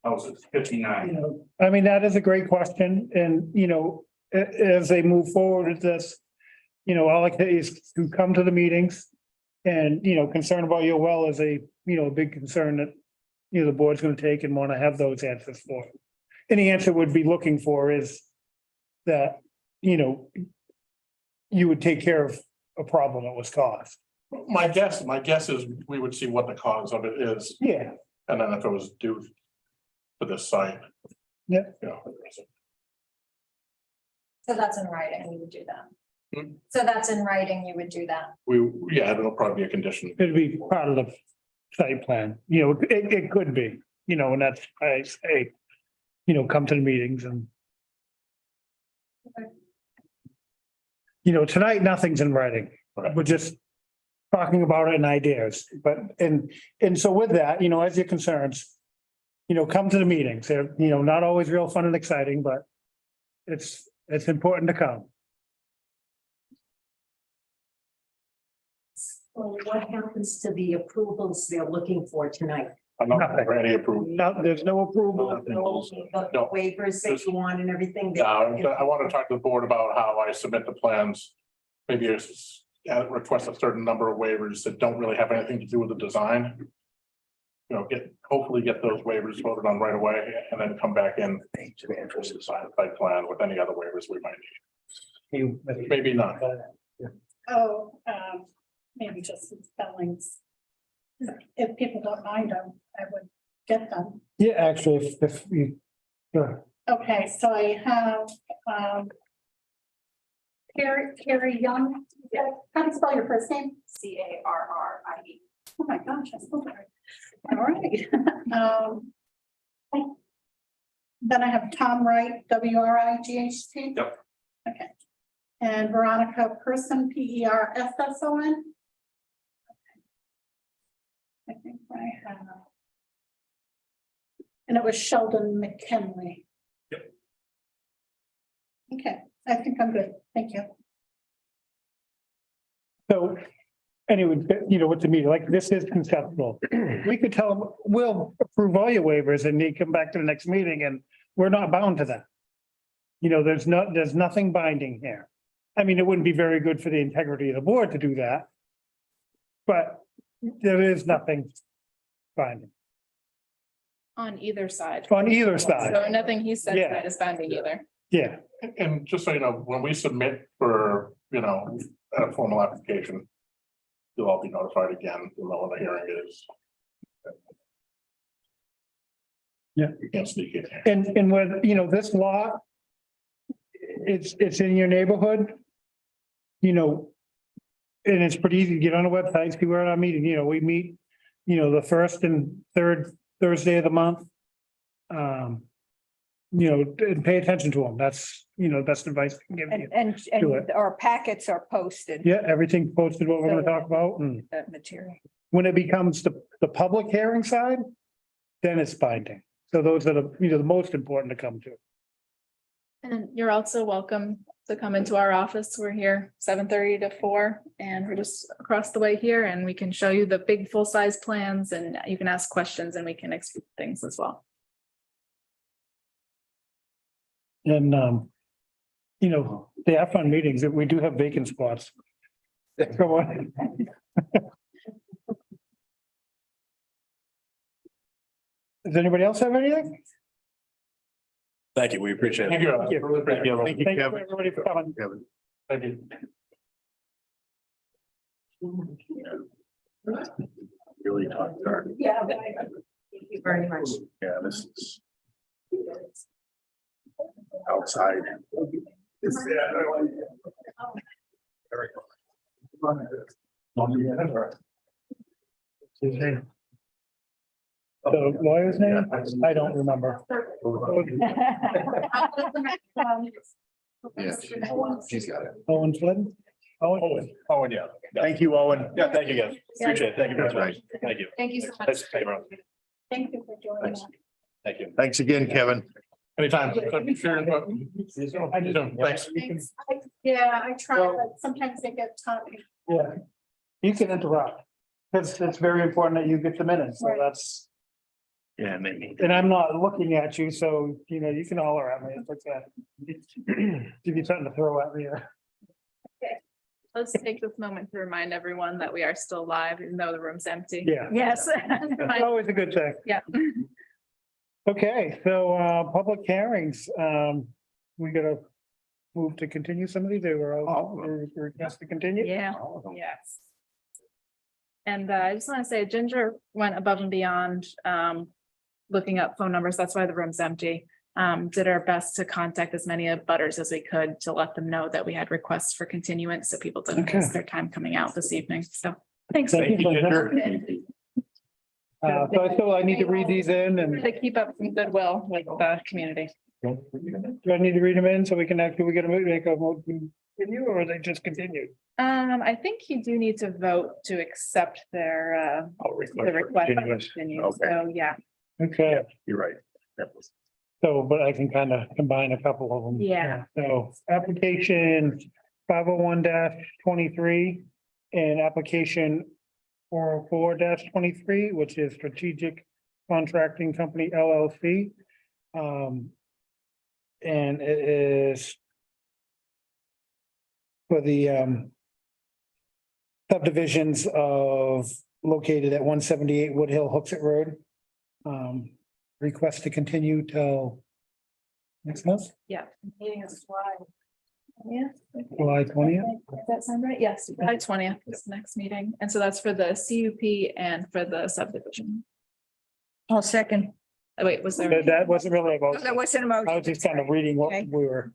Houses, 59. I mean, that is a great question and, as they move forward with this. All I can say is to come to the meetings. And, concern about your well is a big concern that, the board's gonna take and wanna have those answers for. And the answer would be looking for is that, you would take care of a problem that was caused. My guess is we would see what the cause of it is, Yeah, and then if it was due for this site. Yeah. You know, So that's in writing, you would do that. Hmm. So that's in writing, you would do that. yeah, it'll probably be a condition. It'd be part of the site plan, you know, it could be, you know, and that's, I say, you know, come to the meetings and. You know, tonight, nothing's in writing. We're just talking about it and ideas, but, and so with that, you know, as your concerns, you know, come to the meetings. They're, you know, not always real fun and exciting, but it's important to come. Well, what happens to the approvals they're looking for tonight? I'm not ready to approve. No, there's no approval. The No. waivers that you want and everything? I want to talk to the board about how I submit the plans. Maybe request a certain number of waivers that don't really have anything to do with the design. You know, hopefully get those waivers voted on right away and then come back in to the interest of the site plan with any other waivers we might need. Maybe not. Oh, maybe just some spellings. If people don't mind them, I would get them. Yeah, actually, if you, sure. Okay, so I have, Carrie Young. How do you spell your first name? CARRIE. Oh my gosh, I spelled it right. All right. Then I have Tom Wright, WRIGHT. Yep. Okay. And Veronica Person, PERSSON. I think I have. And it was Sheldon McKinley. Yep. Okay, I think I'm good. Thank you. So anyway, you know, with the meeting, like this is conceptual. We could tell them, we'll approve all your waivers and they come back to the next meeting and we're not bound to that. You know, there's nothing binding here. I mean, it wouldn't be very good for the integrity of the board to do that. But there is nothing binding On either side. on either side. So nothing he said Yeah. tonight is binding either. Yeah, And just so you know, when we submit for, you know, a formal application, you'll all be notified again, you'll know when the hearing is. Yeah. You can't sneak in here. and with, you know, this law, it's in your neighborhood. You know, and it's pretty easy to get on the website, see where our meeting, you know, we meet, you know, the first and third Thursday of the month. You know, and pay attention to them. That's, you know, best advice I can give you. And Do it. our packets are posted. Yeah, everything posted what we're gonna talk about, and That material. when it becomes the public hearing side, then it's binding. So those are the, you know, the most important to come to. And you're also welcome to come into our office. We're here 7:30 to 4 and we're just across the way here and we can show you the big full-size plans and you can ask questions and we can explain things as well. And, you know, they have fun meetings, we do have vacant spots. Go on. Does anybody else have anything? Thank you. We appreciate it. Thank you. Thank you. Really appreciate it. Thank you, Thank you, Kevin. everybody, for coming. Kevin. Thank you. Really talk dark. Yeah. Thank you very much. Yeah, this is outside. The lawyer's name? I don't remember. Yeah, she's got it. Owen Flynn? Owen, yeah. Thank you, Owen. Yeah, thank you guys. Appreciate it. Thank you very much. Thank you. Thank you so much. Nice to meet you. Thank you for joining us. Thank you. Thanks again, Kevin. Anytime. Sure. Thanks. Thanks. Yeah, I try, but sometimes they get talking. Yeah. You can interrupt. It's very important that you get the minutes, so Right. that's, Yeah, maybe. and I'm not looking at you, so, you know, you can holler at me, it's like that. Give you something to throw at me. Let's take this moment to remind everyone that we are still live, even though the room's empty. Yeah, Yes. it's always a good thing. Yeah. Okay, so, public hearings, we gotta move to continue some of these, they were all, request to continue? Yeah, yes. And I just want to say Ginger went above and beyond looking up phone numbers. That's why the room's empty. Did our best to contact as many of butters as we could to let them know that we had requests for continuance, so people didn't waste their time coming out this evening. So thanks. Thank you, Ginger. So I still, I need to read these in and To keep up some goodwill with the community. do I need to read them in so we can actually, we gotta make a motion continue or they just continue? I think you do need to vote to accept their, the request. to continue. Okay. So, yeah, Okay, You're right. so, but I can kind of combine a couple of them. Yeah. So application 501-23 and application 404-23, which is Strategic Contracting Company LLC. And it is for the subdivisions of located at 178 Wood Hill Hooksett Road. Request to continue till next month, yeah. Meeting is July. Yeah. July 20th. Does that sound right? Yes, July 20th is the next meeting. And so that's for the CUP and for the subdivision. I'll second. Oh, wait, was there? That wasn't really a That motion. wasn't a I was motion. just kind of reading what Okay. we were.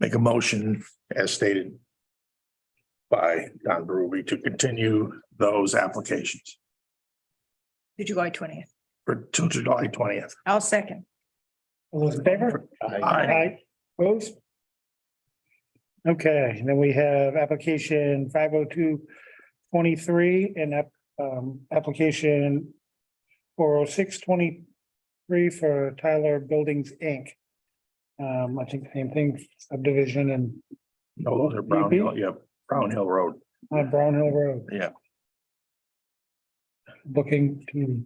Make a motion as stated by Don Berube to continue those applications To July 20th. for till July 20th. I'll second. All those in favor? Aye. Opposed? Okay, and then we have application 502-23 and application 406-23 for Tyler Buildings, Inc. I think same thing, subdivision and No, those are Brown Hill, yep, Brown Hill Road. on Brown Hill Road. Yeah. Looking to,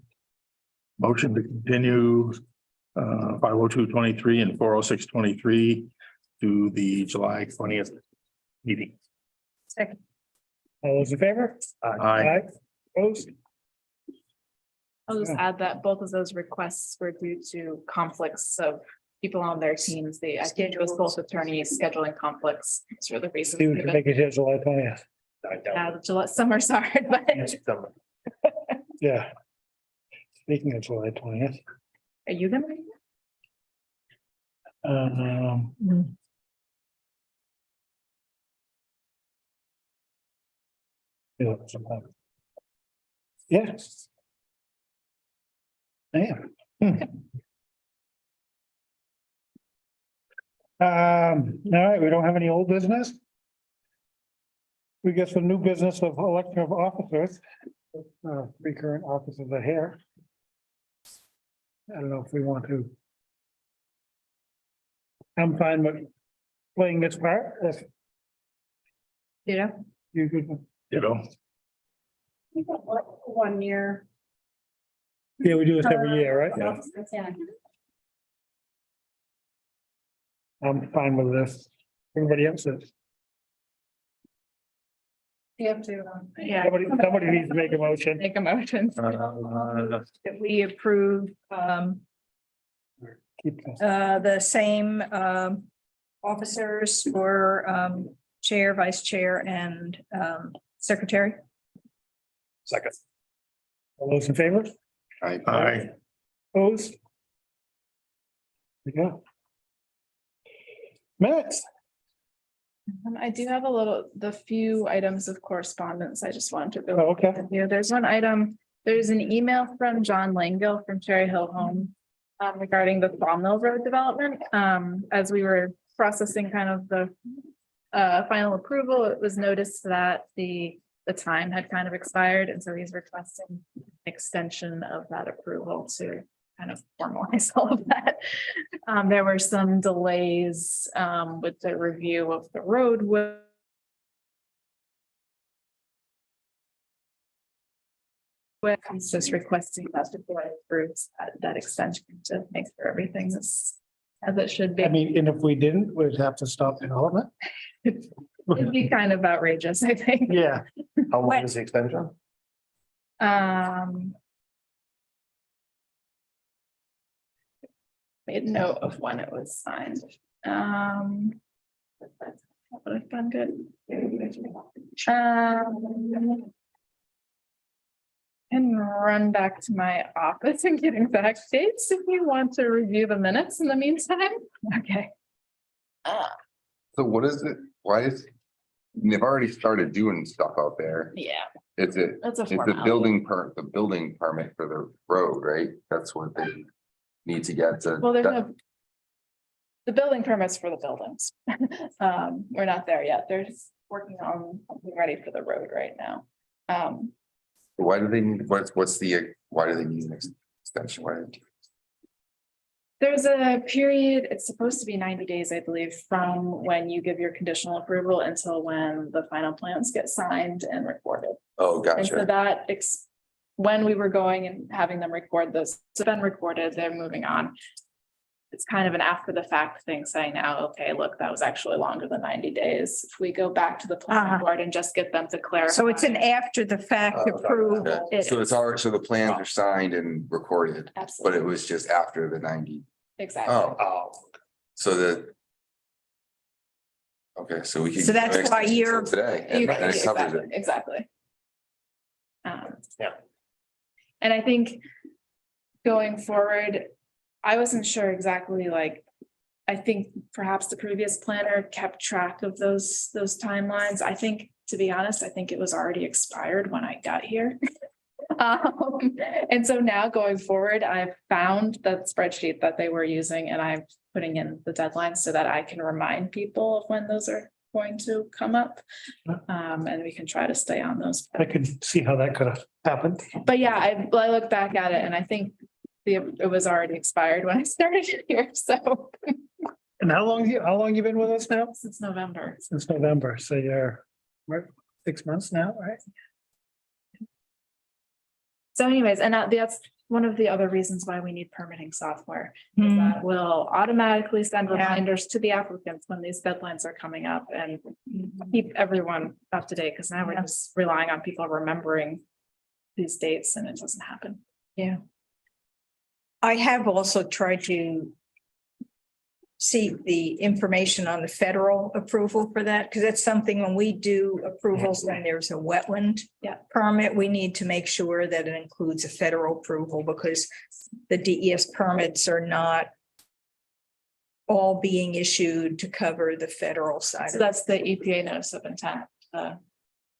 Motion to continue 502-23 and 406-23 to the July 20th meeting. Second. all those in favor? Aye. Opposed? I'll just add that both of those requests were due to conflicts of people on their teams. I think it was both attorneys scheduling conflicts. Those were the reasons. See, we can make it here July 20th. Summer's hard, but Yeah. Speaking of July 20th. are you gonna? Yeah, sometime. Yeah. Damn. All right, we don't have any old business. We get some new business of election of officers. Three current officers are here. I don't know if we want to. I'm fine with playing this part, if Yeah. you could, You know, 1 year. yeah, we do this every year, right? Yeah. I'm fine with this. Everybody else is. You have to, yeah. Somebody needs to make a motion. Make a motion. That we approve Keep this. the same officers for chair, vice chair, and secretary. second. All those in favor? Aye. Opposed? There you go. Minutes. I do have the few items of correspondence. I just wanted to go. Oh, okay. Yeah, there's one item, there's an email from John Langell from Cherry Hill Home regarding the Sawmill Road development. As we were processing kind of the final approval, it was noticed that the time had kind of expired, and so he's requesting extension of that approval to kind of formalize all of that. There were some delays with the review of the roadway. He's just requesting that the board approves that extension to make sure everything is as it should be. I mean, and if we didn't, we'd have to stop development. It'd be kind of outrageous, I think. Yeah. How long is the extension? Made note of when it was signed. Would have been good. can run back to my office and get exact dates if you want to review the minutes in the meantime. Okay. So what is it? Why is? They've already started doing stuff out there. Yeah, Is it? that's a It's the formality. the building permit for the road, right? That's what they need to get to. Well, there's no. The building permits for the buildings. We're not there yet. They're just working on being ready for the road right now. Why do they need, what's the, why do they need an extension? Why? There's a period, it's supposed to be 90 days, I believe, from when you give your conditional approval until when the final plans get signed and recorded. Oh, And so gotcha. that when we were going and having them record this, it's been recorded, they're moving on. It's kind of an after the fact thing saying now, okay, look, that was actually longer than 90 days. If we go back to the planning board and just get them to clarify. So it's an after the fact Okay. approval. It So it's is. already, so the plans are signed and recorded, but Absolutely, it was just after the 90. exactly. Oh. So the. Okay, so we can. So that's why you're- Today. You- And it covers Exactly, it. exactly. Yeah. And I think going forward, I wasn't sure exactly like, I think perhaps the previous planner kept track of those timelines. I think, to be honest, I think it was already expired when I got here. And so now going forward, I've found that spreadsheet that they were using and I'm putting in the deadlines so that I can remind people of when those are going to come up. And we can try to stay on those. I could see how that could have happened. But yeah, I look back at it and I think it was already expired when I started here, so And how long you been with us now? since November. Since November, so you're, what, 6 months now, right? So anyways, and that's one of the other reasons why we need permitting software. Is Hmm. that will automatically send Yeah. reminders to the applicants when these deadlines are coming up and keep everyone up to date, because now we're just relying on people remembering these dates and it doesn't happen. I have also tried to see the information on the federal approval for that, because that's something when we do approvals, when there's a wetland permit, we need to make sure that it includes a federal approval, because the DES permits are not all being issued to cover the federal side. So of it. that's the EPA notice of intent.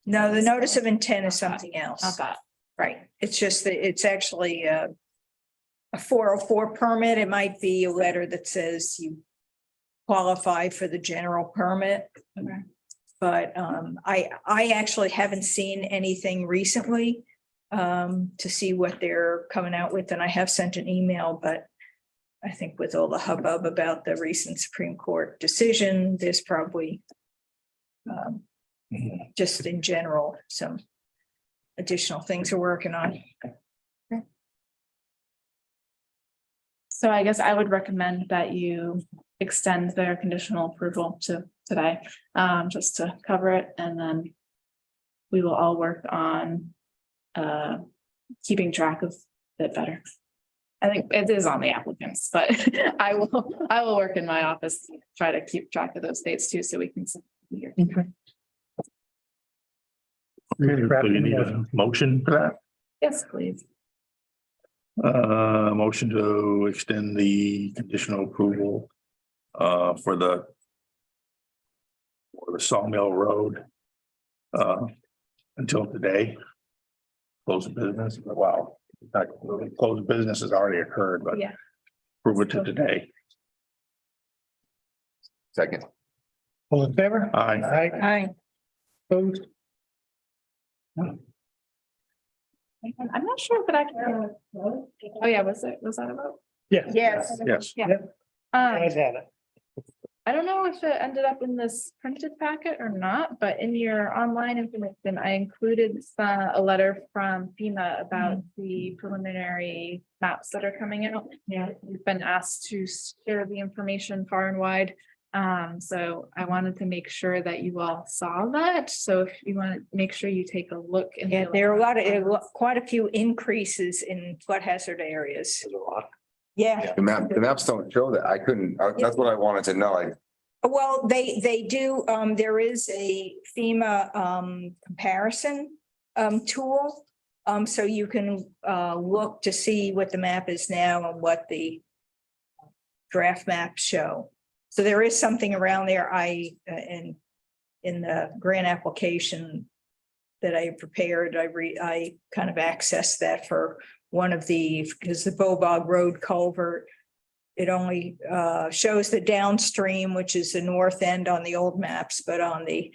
No, the notice of intent is something Not else. that. Right, it's just that it's actually a 404 permit. It might be a letter that says you qualify for the general permit. Okay. But I actually haven't seen anything recently to see what they're coming out with, and I have sent an email, but I think with all the hubbub about the recent Supreme Court decision, there's probably just in general, some additional things we're working on. So I guess I would recommend that you extend their conditional approval to today, just to cover it, and then we will all work on keeping track of it better. I think it is on the applicants, but I will work in my office, to try to keep track of those dates too, so we can. Here. So you need a motion for that? Yes, please. Motion to extend the conditional approval for the Sawmill Road until today. Close of business, wow. In fact, close of business has already occurred, but Yeah. prove it to today. Second. All in favor? Aye. Aye, Hi. opposed? I'm not sure if it actually. Oh, yeah, was that about? Yes. Yes. Yes. Yeah. Guys had it. I don't know if it ended up in this printed packet or not, but in your online information, I included a letter from FEMA about the preliminary maps that are coming out. Yeah. We've been asked to share the information far and wide. So I wanted to make sure that you all saw that. So if you want to make sure you take a look. in the Yeah, there are quite a few increases in flood hazard areas. Yeah. The maps don't show that. I couldn't, that's what I wanted to know. Well, they do, there is a FEMA comparison tool. So you can look to see what the map is now and what the draft maps show. So there is something around there. In the grant application that I prepared, I kind of accessed that for one of because the Bobog Road culvert, it only shows the downstream, which is the north end on the old maps, but on the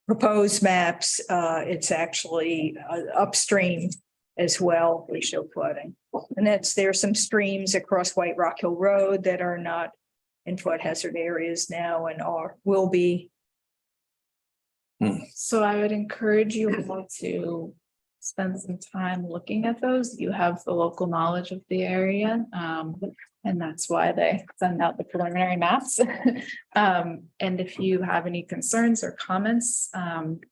proposed maps, it's actually upstream as well. We show flooding. And there's some streams across White Rock Hill Road that are not in flood hazard areas now and will be. So I would encourage you all to spend some time looking at those. You have the local knowledge of the area. And that's why they send out the preliminary maps. And if you have any concerns or comments,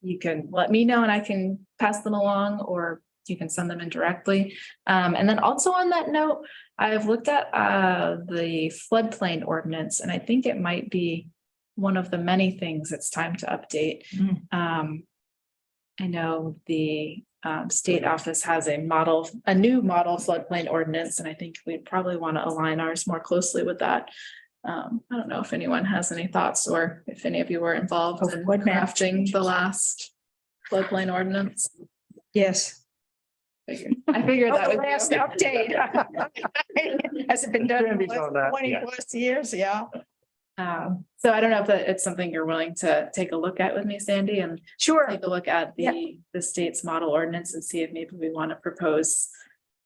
you can let me know and I can pass them along, or you can send them in directly. And then also on that note, I've looked at the floodplain ordinance, and I think it might be one of the many things it's time to update. I know the state office has a new model floodplain ordinance, and I think we'd probably want to align ours more closely with that. I don't know if anyone has any thoughts, or if any of you were involved in crafting the last floodplain ordinance. Yes. I figured that The would be last okay. update. Has it been done in the last 20 plus years? Yeah. So I don't know if it's something you're willing to take a look at with me, Sandy, and Sure. take a look at the state's model ordinance and see if maybe we want to propose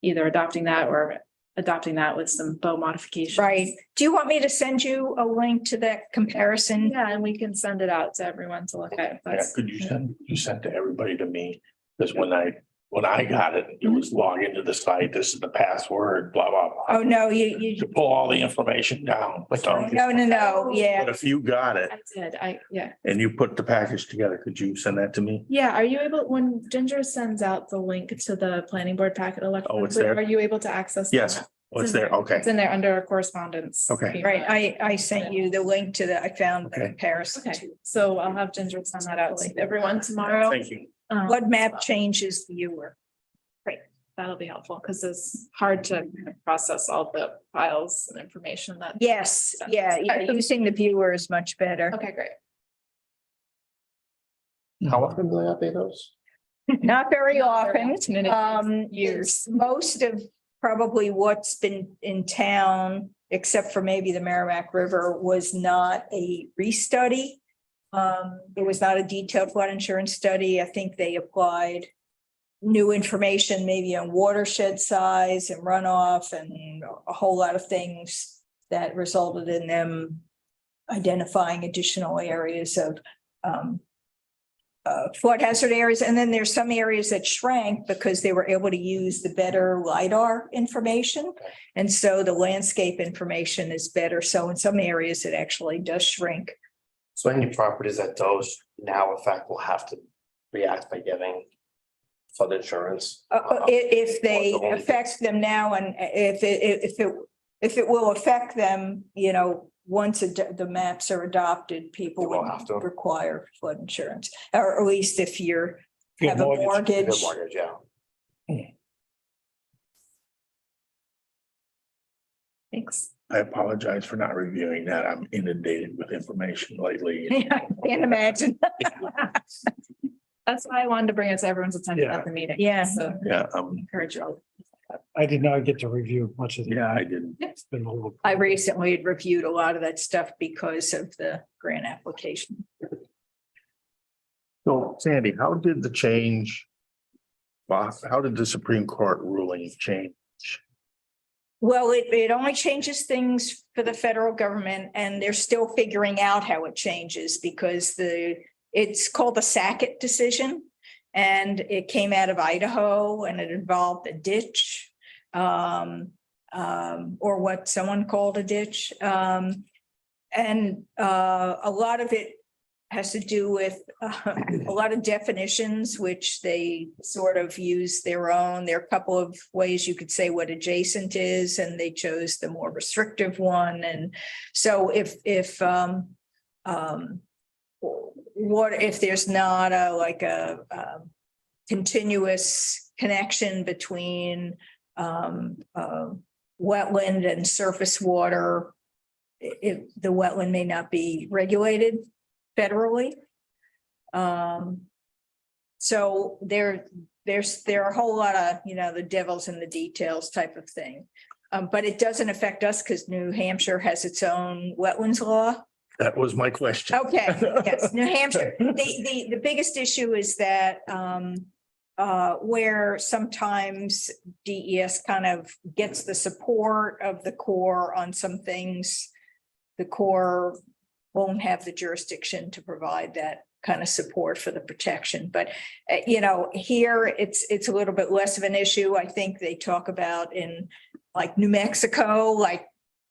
either adopting that or adopting that with some bow modifications. Right. Do you want me to send you a link to that comparison? Yeah, and we can send it out to everyone to look at. If Yeah, that's- could you send to everybody to me? Because when I got it, it was log into the site, this is the password, blah, blah, blah. Oh, no, you, To pull all the information down. So, no, yeah. but if you got it I did, yeah. and you put the package together, could you send that to me? Yeah, are you able, when Ginger sends out the link to the planning board packet electronically, there? are you able to access? Yes. that? Oh, it's there. Okay. It's in there under correspondence. Okay. Right, I sent you the link to I found the Okay. comparison. Okay, so I'll have Ginger send that out to everyone tomorrow. Thank you. Flood map changes viewer. That'll be helpful because it's hard to process all the files and information that. Yes, yeah, using the viewer is much better. Okay, great. How often do they update those? Not very often. And it takes Years. Most of probably what's been in town, except for maybe the Merrimack River, was not a restudy. It was not a detailed flood insurance study. I think they applied new information, maybe on watershed size and runoff and a whole lot of things that resulted in them identifying additional areas of flood hazard areas. And then there's some areas that shrank because they were able to use the better LiDAR information. And so the landscape information is better. So in some areas, it actually does shrink. So any properties that those now affect will have to react by getting flood insurance. If they affect them now and if it will affect them, once the maps are adopted, people They will will have to. require flood insurance. Or at least if you Your have a mortgage. Good mortgage, yeah. Thanks. I apologize for not reviewing that. I'm inundated with information lately. I can't imagine. That's why I wanted to bring it to everyone's attention Yeah. at the meeting. Yeah. So Yeah, encourage you all. I did not get to review much of it. yeah, I didn't. It's been a little. I recently had reviewed a lot of that stuff because of the grant application. So Sandy, how did the change? How did the Supreme Court ruling change? Well, it only changes things for the federal government and they're still figuring out how it changes because it's called the Sackett decision. And it came out of Idaho and it involved a ditch. Or what someone called a ditch. And a lot of it has to do with a lot of definitions, which they sort of use their own. There are a couple of ways you could say what adjacent is, and they chose the more restrictive one. And so if there's not continuous connection between wetland and surface water. If the wetland may not be regulated federally. So there are a whole lot of, the devil's in the details type of thing. But it doesn't affect us because New Hampshire has its own wetlands law. That was my question. Okay, yes, New Hampshire, the biggest issue is that where sometimes DES kind of gets the support of the Corps on some things, the Corps won't have the jurisdiction to provide that kind of support for the protection. But, here it's a little bit less of an issue. I think they talk about in like New Mexico, like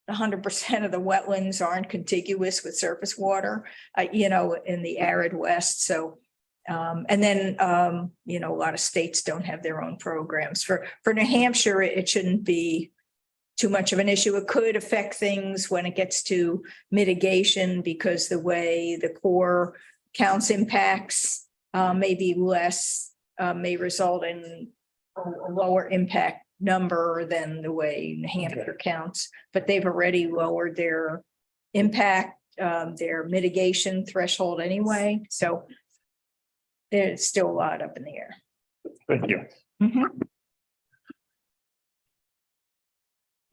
100% of the wetlands aren't contiguous with surface water, in the arid West. So, and then, a lot of states don't have their own programs. For New Hampshire, it shouldn't be too much of an issue. It could affect things when it gets to mitigation because the way the Corps counts impacts may be less, may result in a lower impact number than the way New Hampshire counts, but they've already lowered their impact, their mitigation threshold anyway. So there's still a lot up in the air. Thank you.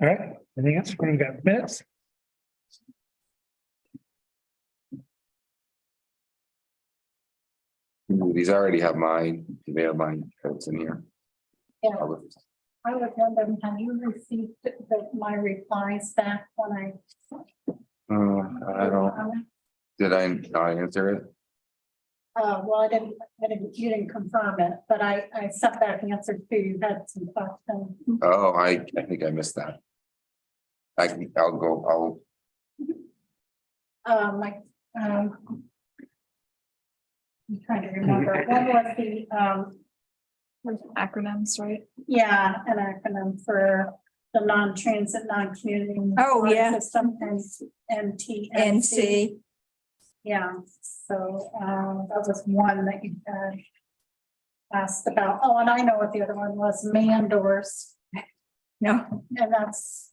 All right, anything else? We've got minutes. These already have mine, they have mine, it's in here. Yeah. I was wondering, have you received my replies back when I don't, did I not answer it? well, I didn't, you didn't confirm it, but I sent back the answer to you, had some questions. Oh, I think I missed that. I'll I'm trying to remember, what was the, Acronyms, right? yeah, an acronym for the non-transit, non-commuting. Oh, yeah. System and NTNC. NC. Yeah, so that was one that you asked about. Oh, and I know what the other one was, man doors. No, And that's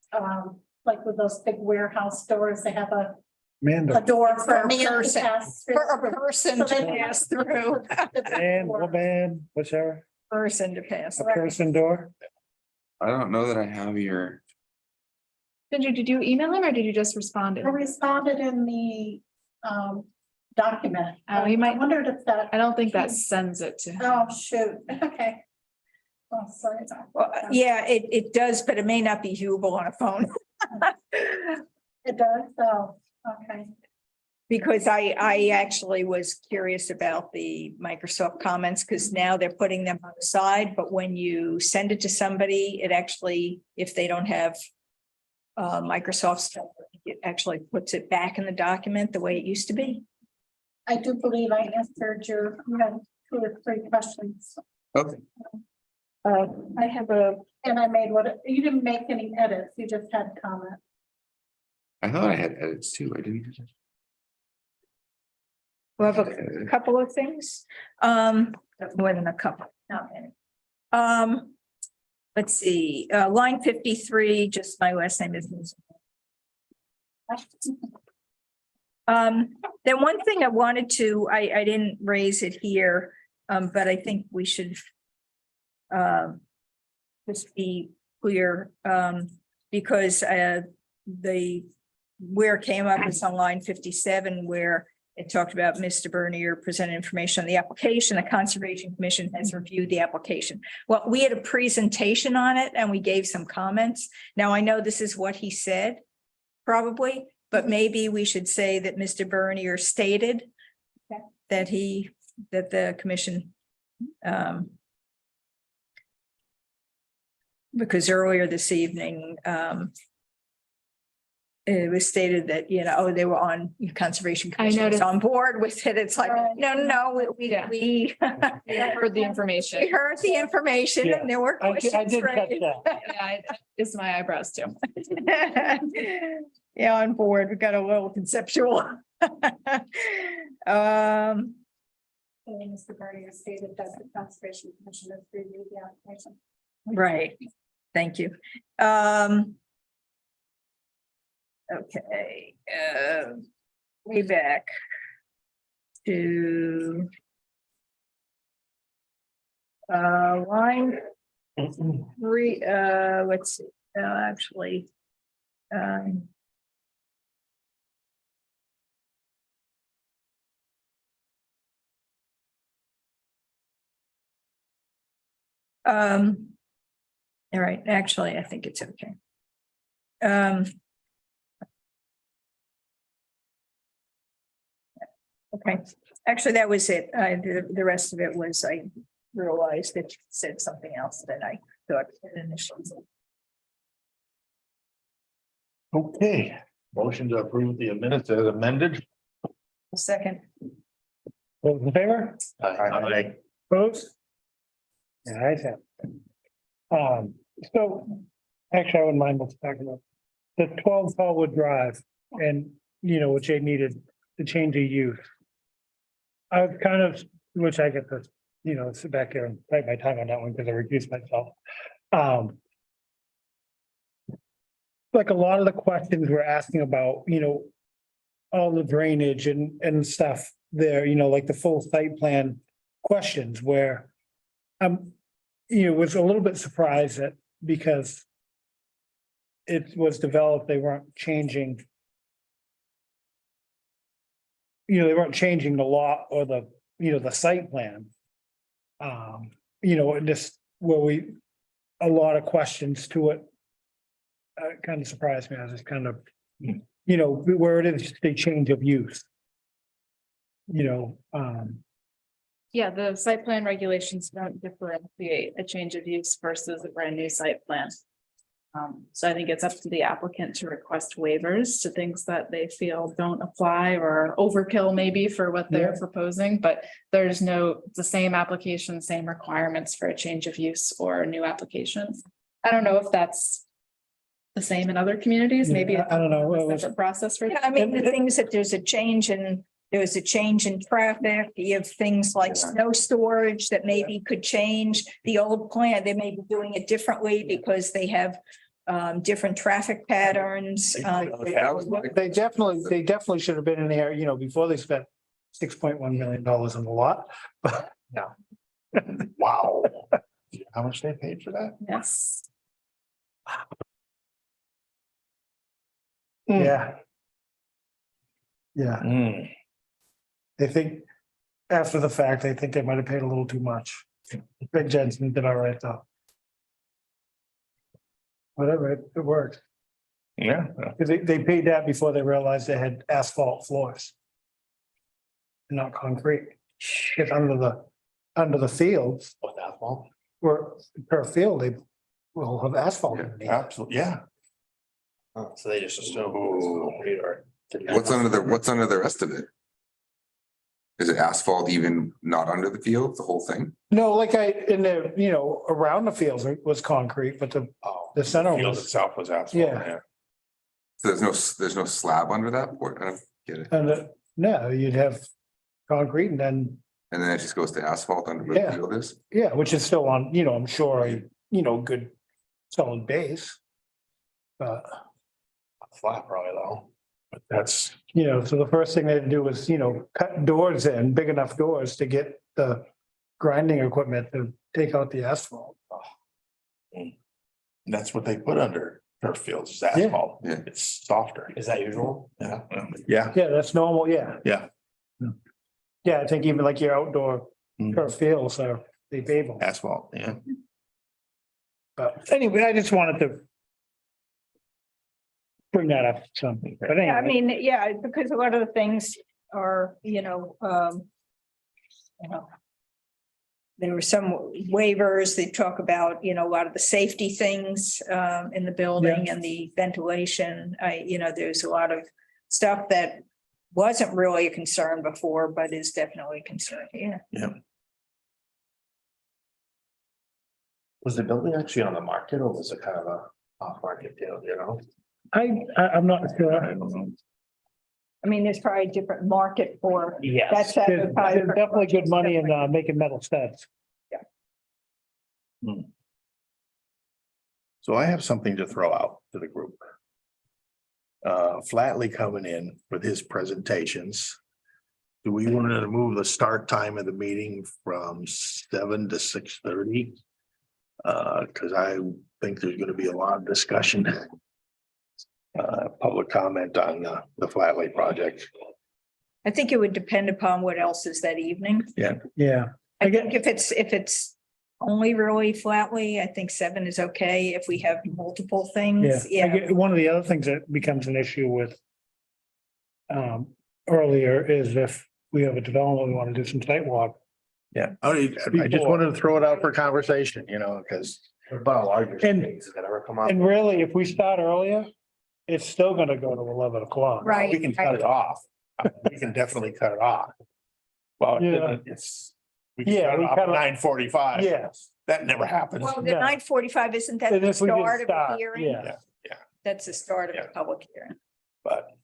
like with those big warehouse doors, they have a Amanda. door for a For a man to person. pass through. for a person So to they have pass through, And woman, whichever, person to pass. a person door. I don't know that I have your, Did you email him or did you just respond? I responded in the document. Oh, you might- I wondered if that. I don't think that sends it to him. Oh, shoot, okay. Oh, sorry. Well, yeah, it does, but it may not be viewable on a phone. It does, oh, okay. Because I actually was curious about the Microsoft comments, because now they're putting them on the side, but when you send it to somebody, it actually, if they don't have Microsoft stuff, it actually puts it back in the document the way it used to be. I do believe I answered you had 2 or 3 questions. okay, I have and I made you didn't make any edits, you just had comment. I thought I had edits too, I didn't. We'll have a couple of things, more than a couple, not many. Let's see, line 53, just my last name is. Then one thing I wanted to, I didn't raise it here, but I think we should just be clear, because where it came up is on line 57, where it talked about Mr. Bernier presented information on the application. The Conservation Commission has reviewed the application. Well, we had a presentation on it and we gave some comments. Now, I know this is what he said, probably, but maybe we should say that Mr. Bernier stated that the commission, because earlier this evening, it was stated that, they were on Conservation Commission was noticed. on board with it. It's like, no, we Yeah. we Heard the information. we heard the information Yeah. and there were I questions did catch raised. that. Yeah, it's my eyebrows too. Yeah, on board. We got a little conceptual. Mr. Bernie has stated that the Conservation Commission has reviewed the application. Right, thank you. Okay, way back to line three, let's see, actually, all right, actually, I think it's okay. Okay, actually, that was it. The rest of it was, I realized that you said something else that I thought initially. Okay, motion to approve the minutes as amended. Second, Those in favor? Aye. Opposed? Yeah, I have. So actually, I wouldn't mind what's talking about. The 12 Hallwood Drive and, which they needed to change the use. I've kind of, which I get to, sit back here and take my time on that one because I recused myself. Like a lot of the questions we're asking about, all the drainage and stuff there, like the full site plan questions where was a little bit surprised that because it was developed, they weren't changing. They weren't changing the law or the, the site plan. And just where a lot of questions to it. Kind of surprised me. I was just kind of, where it is the change of use. Yeah, the site plan regulations don't differentiate a change of use versus a brand new site plan. So I think it's up to the applicant to request waivers to things that they feel don't apply or overkill maybe for what they're proposing, but there's it's the same application, same requirements for a change of use or new applications. I don't know if that's the same in other communities, maybe. I don't know. A separate process for. yeah, I mean, the things that there was a change in traffic, you have things like snow storage that maybe could change. The old plan, they may be doing it differently because they have different traffic patterns. They definitely should have been in there, before they spent $6.1 million on the lot. But Wow. How much they paid for that? Yes. yeah. Yeah. They think after the fact, they think they might have paid a little too much. Big Jensen did all right though. Whatever, it worked. Yeah. Because they paid that before they realized they had asphalt floors. Not concrete. It's under the fields, With asphalt. or per field, they will have asphalt. underneath. Absolutely, yeah. Oh, so they just assume it was concrete or. What's under the rest of it? Is it asphalt even not under the field, the whole thing? No, like in the, around the fields it was concrete, but the center Field was, itself was asphalt. Yeah. So there's no slab under that, or, I don't get it. and no, you'd have concrete and then, And then it just goes to asphalt under where Yeah. the field is? yeah, which is still on, I'm sure, good solid base. But, Flat probably though. But that's, so the first thing they had to do was, cut doors in, big enough doors to get the grinding equipment to take out the asphalt. that's what they put under turf fields, is asphalt. Yeah. It's softer. Is that usual? Yeah. Yeah. Yeah, that's normal, yeah. Yeah. Yeah, I think even like your outdoor Mm. turf fields are, they pave them. Asphalt, yeah. But anyway, I just wanted to bring that up, something, but Yeah, I anyway, mean, yeah, because a lot of the things are, there were some waivers, they talk about, a lot of the safety things in the building and the ventilation. There's a lot of stuff that wasn't really a concern before, but is definitely a concern here. Was the building actually on the market or was it kind of a off market deal, I'm not sure. I don't know. I mean, there's probably a different market for. Yes. That's There's advertised. definitely good money in making metal studs. So I have something to throw out to the group. Flatley coming in with his presentations. Do we want to move the start time of the meeting from 7 to 6:30? Because I think there's gonna be a lot of discussion. Public comment on the Flatley project. I think it would depend upon what else is that evening. Yeah. I think if it's only really Flatley, I think 7 is okay. If we have multiple Yeah, things, I yeah. get, one of the other things that becomes an issue with. Earlier is if we have a development, we want to do some site walk. Yeah, I just wanted to throw it out for conversation, because. About larger And- things that ever come up. And really, if we start earlier, it's still gonna go to 11 o'clock. Right. We can cut it off. We can definitely cut it off. Well, Yeah. it's. We can Yeah, cut we it off cut at it- 9:45. Yes. That never happens. Well, the No. 9:45, isn't that And the if we did start of the start, hearing? yeah. That's the start of Yeah. the public hearing. But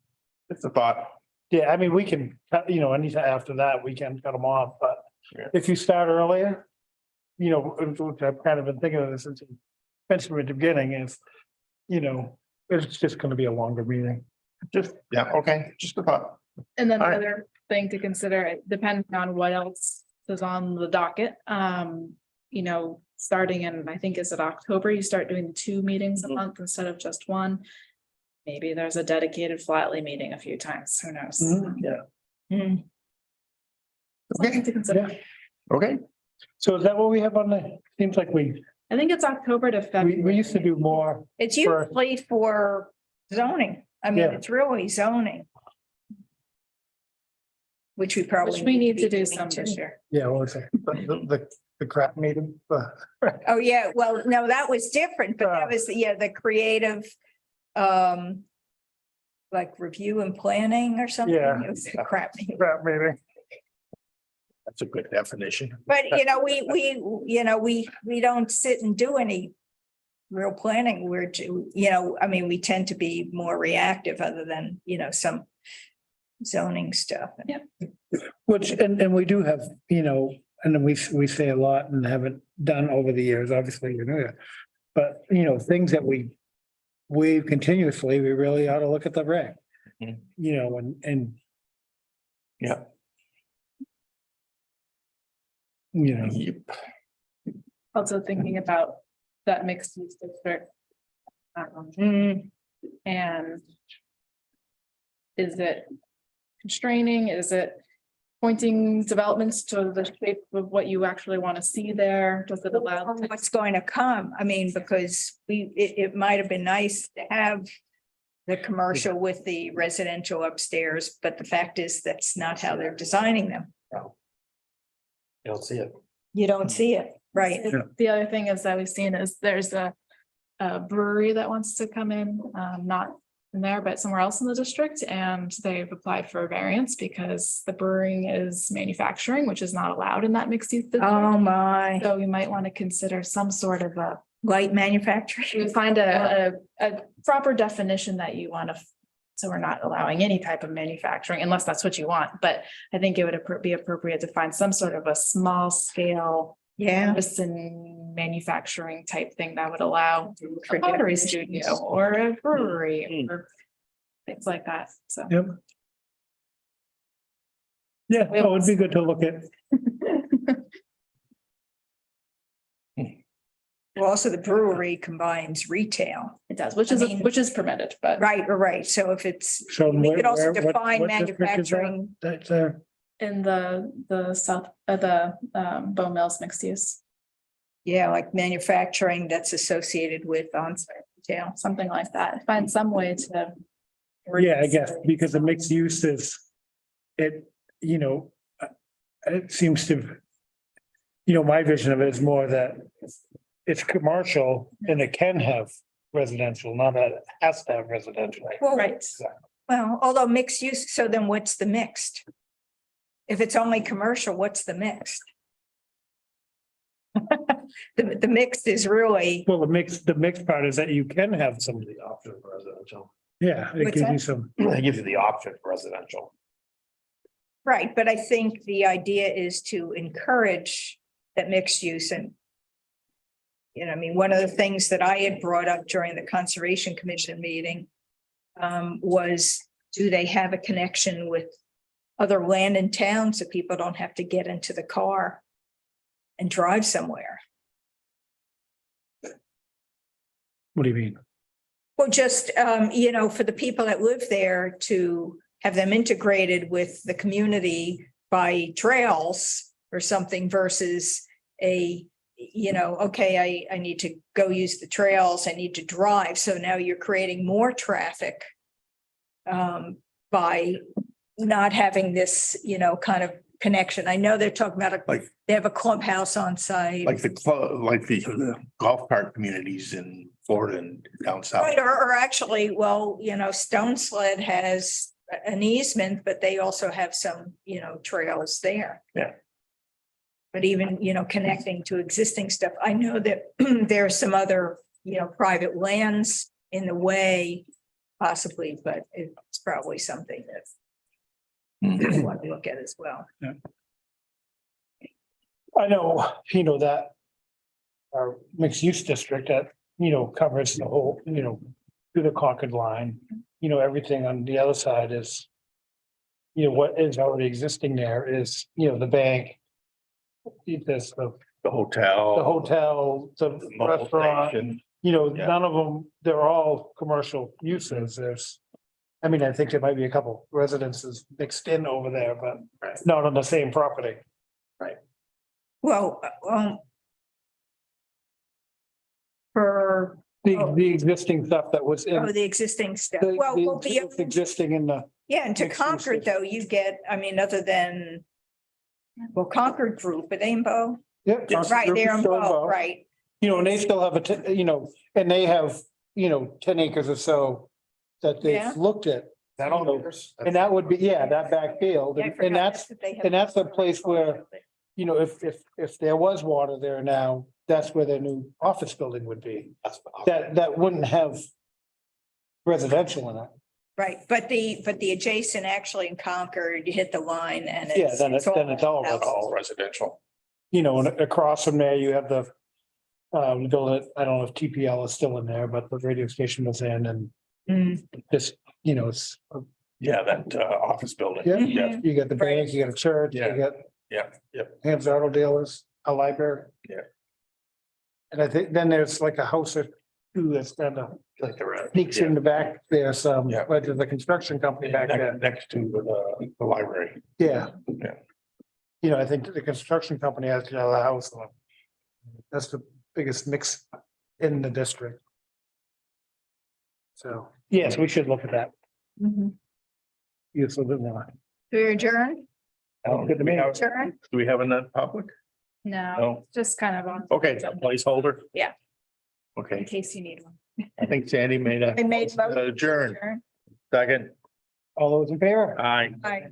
it's a thought. Yeah, I mean, we can, anytime after that, we can cut them off, but Yeah. if you start earlier. Which I've kind of been thinking of this since you mentioned at the beginning is, it's just gonna be a longer meeting. Okay, just a thought. And then the All right. other thing to consider, depending on what else is on the docket, starting in, I think, is it October, you start doing 2 meetings a month instead of just 1. Maybe there's a dedicated Flatley meeting a few times, who knows? Yeah. Hmm. Something to consider. Yeah. Okay. So is that what we have on the, seems like we I think it's October to February. we used to do more. It's For- usually for zoning. I mean, Yeah. it's really zoning. Which we probably. Which we need to be do doing some too. this year. Yeah, what was it? The crap meeting. Oh, yeah, well, no, that was different, but that was, the creative. Like review and planning or something. Yeah. It was a crap. meeting. Crap meeting. That's a good definition. But, we don't sit and do any. Real planning. We tend to be more reactive other than, some zoning stuff. Yeah. Which, and we do have, and then we say a lot and haven't done over the years, obviously, but, things that we waive continuously, we really ought to look at the reg. Mhm. And. Yeah. Yep. Also thinking about that mixed use district. And is it constraining? Is it pointing developments to the shape of what you actually want to see there? Does it allow? What's going to come? I mean, because it might have been nice to have. The commercial with the residential upstairs, but the fact is that's not how they're designing them. You don't see it. You don't see it, right? The other thing is that we've seen is there's a brewery that wants to come in, not in there, but somewhere else in the district, and they've applied for a variance because the brewing is manufacturing, which is not allowed in that mixed use district. Oh, my. So we might want to consider some sort of a, Light manufacturing. you find a proper definition that you want to, so we're not allowing any type of manufacturing unless that's what you want. But I think it would be appropriate to find some sort of a small scale Yeah. medicine manufacturing type thing that would allow a pottery studio or a brewery or things like that. So. Yep. Yeah, it would be good to look at. Well, also the brewery combines retail. It does, which I is, mean- which is permitted, but. Right. So if it's, So we could also what define district is that? manufacturing. That's In the south, Bone Mills mixed use, Yeah, like manufacturing that's associated with on-site retail. something like that. Find some way to. yeah, I guess, because the mixed use is, it seems to. My vision of it is more that it's commercial and it can have residential, not that it has to have residential. Well, Right. Well, although mixed use, so then what's the mixed? If it's only commercial, what's the mixed? The mixed is really, Well, the mixed part is that you can have some. The option for residential. Yeah, it What's gives you that? some, It gives you the option for residential. Right, but I think the idea is to encourage that mixed use and. I mean, one of the things that I had brought up during the Conservation Commission meeting. Was, do they have a connection with other land in town so people don't have to get into the car? And drive somewhere? what do you mean? Well, just, for the people that live there to have them integrated with the community by trails or something versus okay, I need to go use the trails, I need to drive. So now you're creating more traffic by not having this, kind of connection. I know they're talking about, Like- they have a clubhouse on site. Like the golf cart communities in Florida and down south. Right, or actually, well, Stone Sled has an easement, but they also have some, trails there. Yeah. But even, connecting to existing stuff, I know that there are some other, private lands in the way possibly, but it's probably something that we want to look at as well. I know, that our mixed use district that, covers the whole, through the Concord line, everything on the other side is, what is already existing there is, the bank. There's the hotel, the mobile restaurant, station. none of them, they're all commercial uses. I think there might be a couple residences mixed in over there, but not on the same property. Well, for The existing stuff that was in. the existing stuff, the- well, the we'll be able to. Existing in the, Yeah, and to mixed use Concord, though, you get, other than. Well, Concord Group, are they in Bow? yeah. Right, they're in Bow, right, And they still have and they have, 10 acres or so that Yeah. they've looked at. That all yours? And that would be, that back field, Yeah, I and forgot that's, that they have- and that's a place where, if there was water there now, that's where their new office building would be. That wouldn't have residential in it. Right, but the adjacent actually in Concord, you hit the line and it's. Yeah, then it's all houses. All residential. And across from there, you have the building, I don't know if TPL is still in there, but the radio station was in and Mm, this, it's, Yeah, that office building. yeah, you got the bank, you got a church, you Yeah. got Yep. Ham's Auto Dealers, a library. Yeah. And I think then there's like a house or two that's kind of Like the sneaks in the back. There's Yeah. but there's a construction company back there. next to the library. Yeah. Yeah. I think the construction company has the other house. on it. That's the biggest mix in the district. So, yes, we should look at that. mhm. Use a little bit more. Do we adjourn? Good to me. Adjourn? Do we have a non-public? No, No. just kind of on. Okay, a placeholder? Yeah. In Okay, case you need one. I think Sandy made a I made. adjourn. Second, All those in favor? aye. Aye.